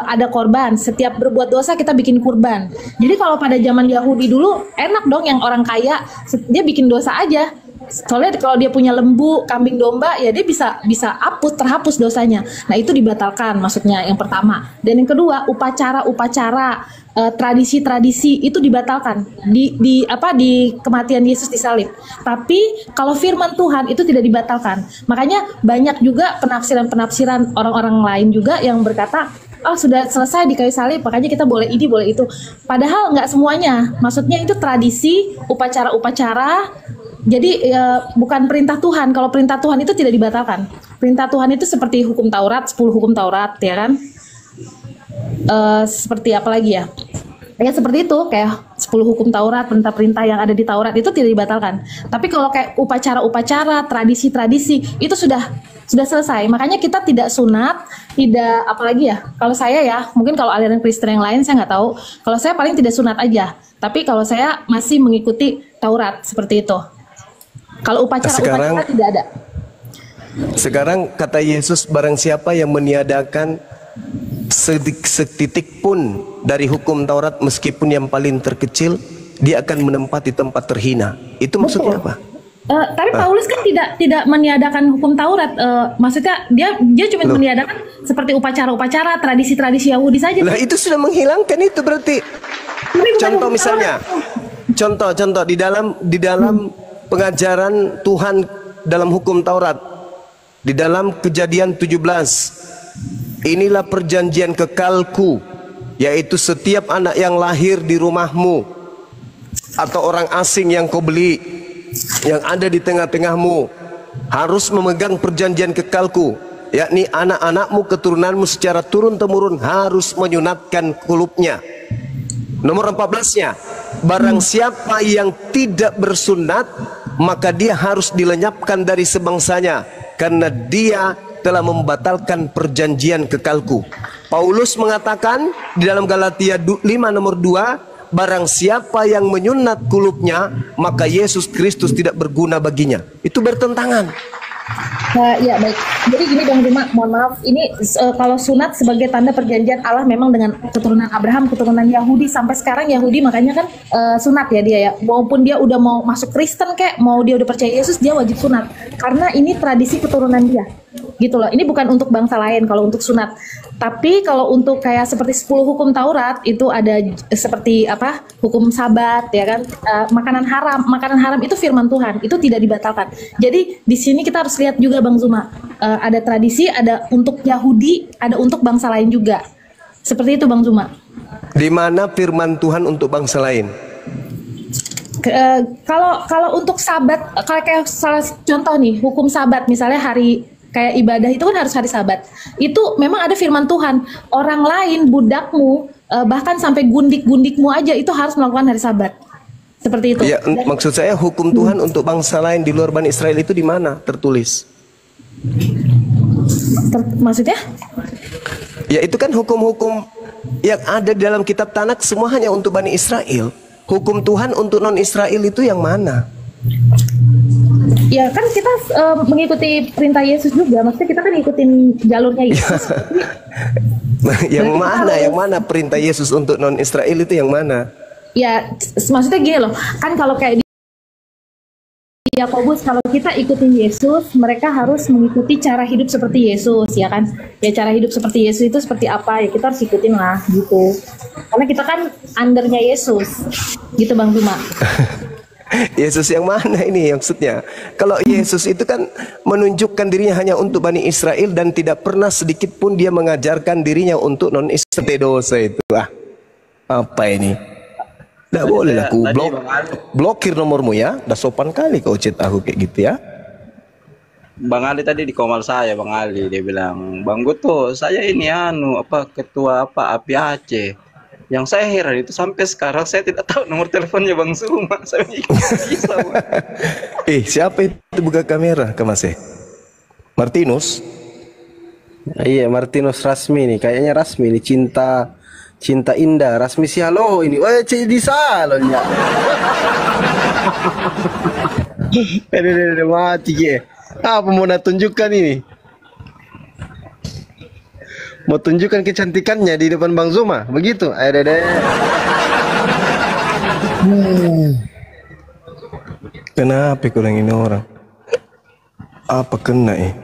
ada korban. Setiap berbuat dosa kita bikin kurban. Jadi kalau pada zaman Yahudi dulu enak dong, yang orang kaya dia bikin dosa aja. Soalnya kalau dia punya lembu, kambing domba, ya dia bisa terhapus dosanya. Nah itu dibatalkan, maksudnya yang pertama. Dan yang kedua, upacara, tradisi-tradisi itu dibatalkan di kematian Yesus di salib. Tapi kalau firman Tuhan itu tidak dibatalkan. Makanya banyak juga penafsiran-penafsiran orang-orang lain juga yang berkata oh sudah selesai di kayu salib, makanya kita boleh ini boleh itu. Padahal nggak semuanya. Maksudnya itu tradisi, upacara-upacara. Jadi bukan perintah Tuhan. Kalau perintah Tuhan itu tidak dibatalkan. Perintah Tuhan itu seperti hukum Taurat, 10 hukum Taurat, ya kan? Seperti apa lagi ya? Ya seperti itu, kayak 10 hukum Taurat, perintah-perintah yang ada di Taurat itu tidak dibatalkan. Tapi kalau kayak upacara-upacara, tradisi-tradisi itu sudah selesai. Makanya kita tidak sunat, tidak apalagi ya. Kalau saya ya, mungkin kalau aliran Kristen yang lain saya nggak tahu. Kalau saya paling tidak sunat aja. Tapi kalau saya masih mengikuti Taurat seperti itu. Kalau upacara-upacara tidak ada. Sekarang kata Yesus, barang siapa yang meniadakan setitik pun dari hukum Taurat meskipun yang paling terkecil, dia akan menempati tempat terhina. Itu maksudnya apa? Tapi Paulus kan tidak meniadakan hukum Taurat. Maksudnya dia cuma meniadakan seperti upacara-upacara, tradisi-tradisi Yahudi saja. Lah itu sudah menghilangkan itu berarti. Contoh misalnya, contoh di dalam pengajaran Tuhan dalam hukum Taurat, di dalam Kejadian 17. Inilah perjanjian kekalku, yaitu setiap anak yang lahir di rumahmu atau orang asing yang kau beli, yang ada di tengah-tengahmu, harus memegang perjanjian kekalku, yakni anak-anakmu, keturunanmu secara turun-temurun harus menyunatkan kulupnya. Nomor 14-nya, barang siapa yang tidak bersunat, maka dia harus dilenyapkan dari sebangsanya, karena dia telah membatalkan perjanjian kekalku. Paulus mengatakan di dalam Galatia 5 nomor 2, barang siapa yang menyunat kulupnya, maka Yesus Kristus tidak berguna baginya. Itu bertentangan. Ya baik. Jadi gini Bang Zuma, mohon maaf. Ini kalau sunat sebagai tanda perjanjian Allah memang dengan keturunan Abraham, keturunan Yahudi sampai sekarang Yahudi, makanya kan sunat ya dia ya. Maupun dia udah mau masuk Kristen kayak mau dia udah percaya Yesus, dia wajib sunat. Karena ini tradisi keturunan dia. Gitu loh. Ini bukan untuk bangsa lain kalau untuk sunat. Tapi kalau untuk kayak seperti 10 hukum Taurat itu ada seperti apa? Hukum Sabat ya kan? Makanan haram itu firman Tuhan, itu tidak dibatalkan. Jadi di sini kita harus lihat juga Bang Zuma, ada tradisi, ada untuk Yahudi, ada untuk bangsa lain juga. Seperti itu Bang Zuma. Di mana firman Tuhan untuk bangsa lain? Kalau untuk Sabat, kalau kayak salah contoh nih, hukum Sabat misalnya hari kayak ibadah itu kan harus hari Sabat. Itu memang ada firman Tuhan. Orang lain, budakmu, bahkan sampai gundik-gundikmu aja itu harus melakukan hari Sabat. Seperti itu. Ya, maksud saya hukum Tuhan untuk bangsa lain di luar Bani Israel itu di mana tertulis? Maksudnya? Ya itu kan hukum-hukum yang ada di dalam kitab Tanak semua hanya untuk Bani Israel. Hukum Tuhan untuk non-Israel itu yang mana? Ya kan kita mengikuti perintah Yesus juga. Maksudnya kita kan ngikutin jalurnya Yesus. Yang mana? Yang mana perintah Yesus untuk non-Israel itu yang mana? Ya maksudnya gini loh. Kan kalau kayak di Yakobus, kalau kita ikutin Yesus, mereka harus mengikuti cara hidup seperti Yesus, ya kan? Ya cara hidup seperti Yesus itu seperti apa? Ya kita harus ikutin lah, gitu. Karena kita kan undernya Yesus, gitu Bang Zuma. Yesus yang mana ini maksudnya? Kalau Yesus itu kan menunjukkan dirinya hanya untuk Bani Israel dan tidak pernah sedikit pun dia mengajarkan dirinya untuk non-Israel. Dosa itu apa ini? Tidak boleh lah aku blokir nomormu ya. Dah sopan kali kau chat aku kayak gitu ya. Bang Ali tadi di komal saya, Bang Ali dia bilang, Bang Goto, saya ini ketua API Aceh. Yang saya heran itu sampai sekarang saya tidak tahu nomor teleponnya Bang Zuma. Saya bisa. Siapa itu buka kamera ke Mas? Martinus? Iya, Martinus Rasmi nih. Kayaknya Rasmi nih, Cinta Indah. Rasmi si halo ini. Oh, di salonnya. Udah mati ya. Apa mau nak tunjukkan ini? Mau tunjukkan kecantikannya di depan Bang Zuma, begitu? Ayo deh. Kenapa kurang ini orang? Apa kena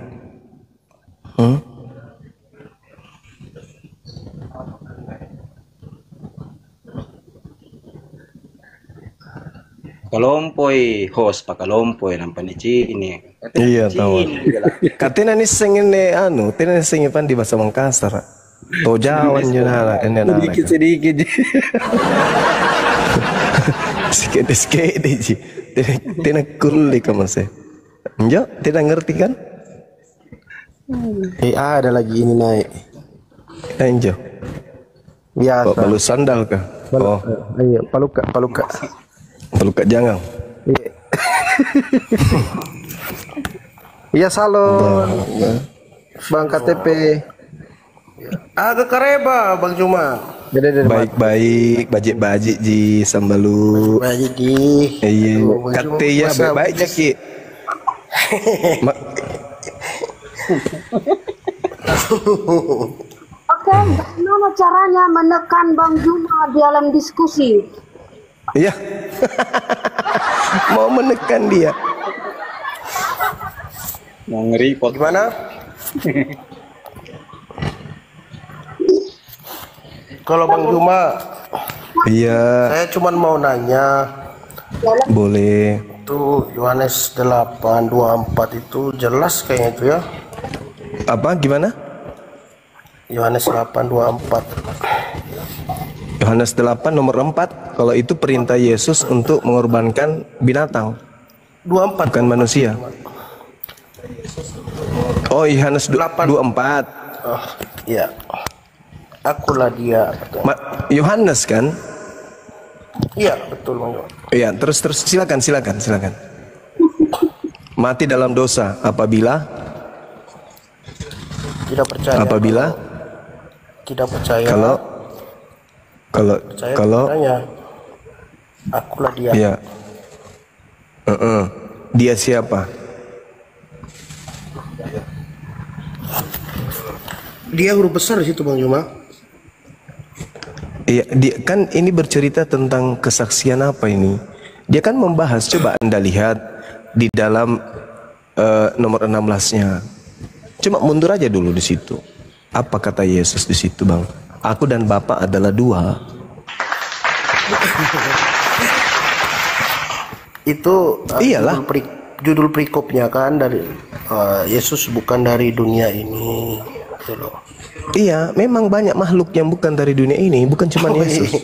Kalompoi host Pak Kalompoi nampak di sini. Iya tahu. Katanya nih sengin tena sengin pan di bahasa Makassar. Tojawan je lah ini Sedikit sedikit. Sikit-sikit je. Tidak kuli kamu sih. Jo, tidak ngerti kan? Ada lagi ini naik. Enjo. Biasa. Balu sandal kah? Oh, Iya, paluka, paluka. peluka jangang. Iya. Iya, salon. Bang KTP. Agak kareba Bang Cuma. Baik-baik, bajik-bajik ji sambalu. Baik di. Iya, kate ya baik-baik je ki. Oke, bagaimana caranya menekan Bang Juma dalam diskusi? Iya. Mau menekan dia. Mau nge-report. Gimana? Kalau Bang Juma, Iya, saya cuma mau nanya, boleh. itu Yohanes 8:24 itu jelas kayaknya itu ya. Apa gimana? Yohanes 8:24. Yohanes 8 nomor 4, kalau itu perintah Yesus untuk mengorbankan binatang, 24. bukan manusia. Oh, Yohanes 8. 24. Oh, iya. Akulah dia. Yohanes kan? Iya, betul Bang Juma. Iya, terus silakan. Mati dalam dosa apabila Tidak percaya. Tidak percaya. kalau percaya kepadanya. Akulah dia. iya. Dia siapa? Dia huruf besar di situ Bang Juma. Iya, dia kan ini bercerita tentang kesaksian apa ini? Dia kan membahas, coba Anda lihat di dalam nomor 16-nya. Cuma mundur aja dulu di situ. Apa kata Yesus di situ, Bang? Aku dan Bapa adalah dua. Itu Iyalah. judul perikopnya kan dari Yesus bukan dari dunia ini. Gitu loh. Iya, memang banyak makhluk yang bukan dari dunia ini, bukan cuma Yesus.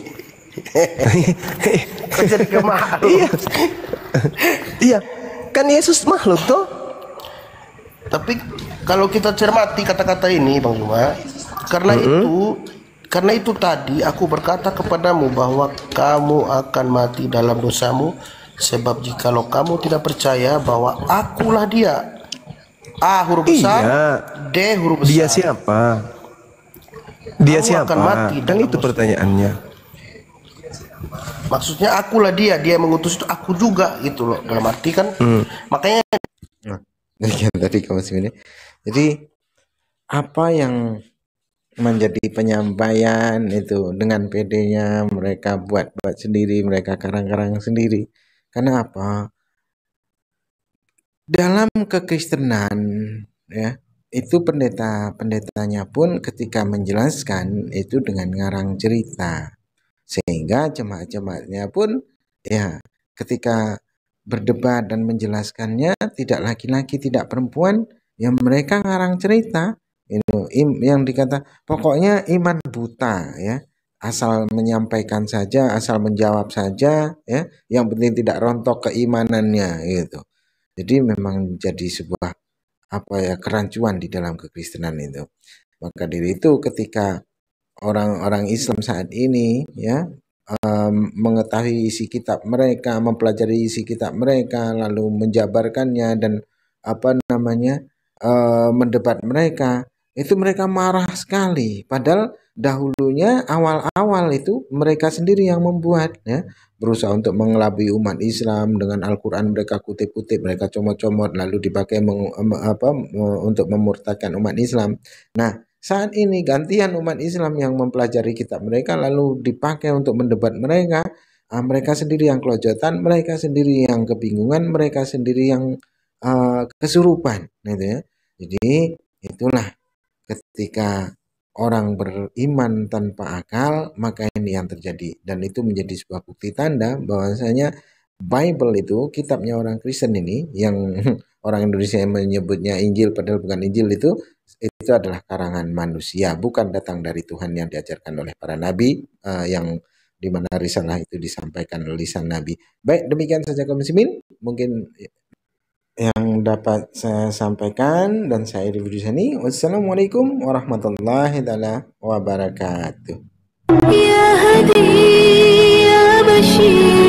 Kok jadi ke makhluk? Iya. Iya, kan Yesus makhluk toh? Tapi kalau kita cermati kata-kata ini Bang Juma, karena itu tadi aku berkata kepadamu bahwa kamu akan mati dalam dosamu, sebab jikalau kamu tidak percaya bahwa akulah dia. A huruf besar, Iya. D huruf besar. Dia siapa? Dia Kamu siapa? akan mati Kan dalam itu dosa. pertanyaannya. Maksudnya akulah dia yang mengutus itu aku juga gitu loh. Dalam arti kan, makanya Tadi kamu ini. Jadi apa yang menjadi penyampaian itu dengan PD-nya mereka buat sendiri, mereka karang-karang sendiri. Karena apa? Dalam kekristenan ya, itu pendetanya pun ketika menjelaskan itu dengan ngarang cerita. Sehingga jemaat-jemaatnya pun ya ketika berdebat dan menjelaskannya tidak laki-laki tidak perempuan, yang mereka ngarang cerita itu yang dikata pokoknya iman buta ya, asal menyampaikan saja, asal menjawab saja ya, yang penting tidak rontok keimanannya gitu. Jadi memang jadi sebuah kerancuan di dalam kekristenan itu. Maka dari itu ketika orang-orang Islam saat ini ya mengetahui isi kitab mereka, mempelajari isi kitab mereka, lalu menjabarkannya dan mendebat mereka, itu mereka marah sekali. Padahal dahulunya awal-awal itu mereka sendiri yang membuat ya, berusaha untuk mengelabui umat Islam dengan Al-Quran mereka kutip-kutip, mereka comot-comot lalu dipakai untuk memurtadkan umat Islam. Nah, saat ini gantian umat Islam yang mempelajari kitab mereka lalu dipakai untuk mendebat mereka. Mereka sendiri yang kelojotan, mereka sendiri yang kebingungan, mereka sendiri yang kesurupan gitu ya. Jadi itulah ketika orang beriman tanpa akal, maka ini yang terjadi. Dan itu menjadi sebuah bukti tanda bahwasanya Bible itu, kitabnya orang Kristen ini, yang orang Indonesia yang menyebutnya Injil padahal bukan Injil itu itu adalah karangan manusia, bukan datang dari Tuhan yang diajarkan oleh para nabi, yang dimana risalah itu disampaikan oleh lisan nabi. Baik, demikian saja kaum muslimin mungkin yang dapat saya sampaikan, dan saya Rifdi Sani. Wassalamualaikum warahmatullahi wabarakatuh. Ya hadi ya bashir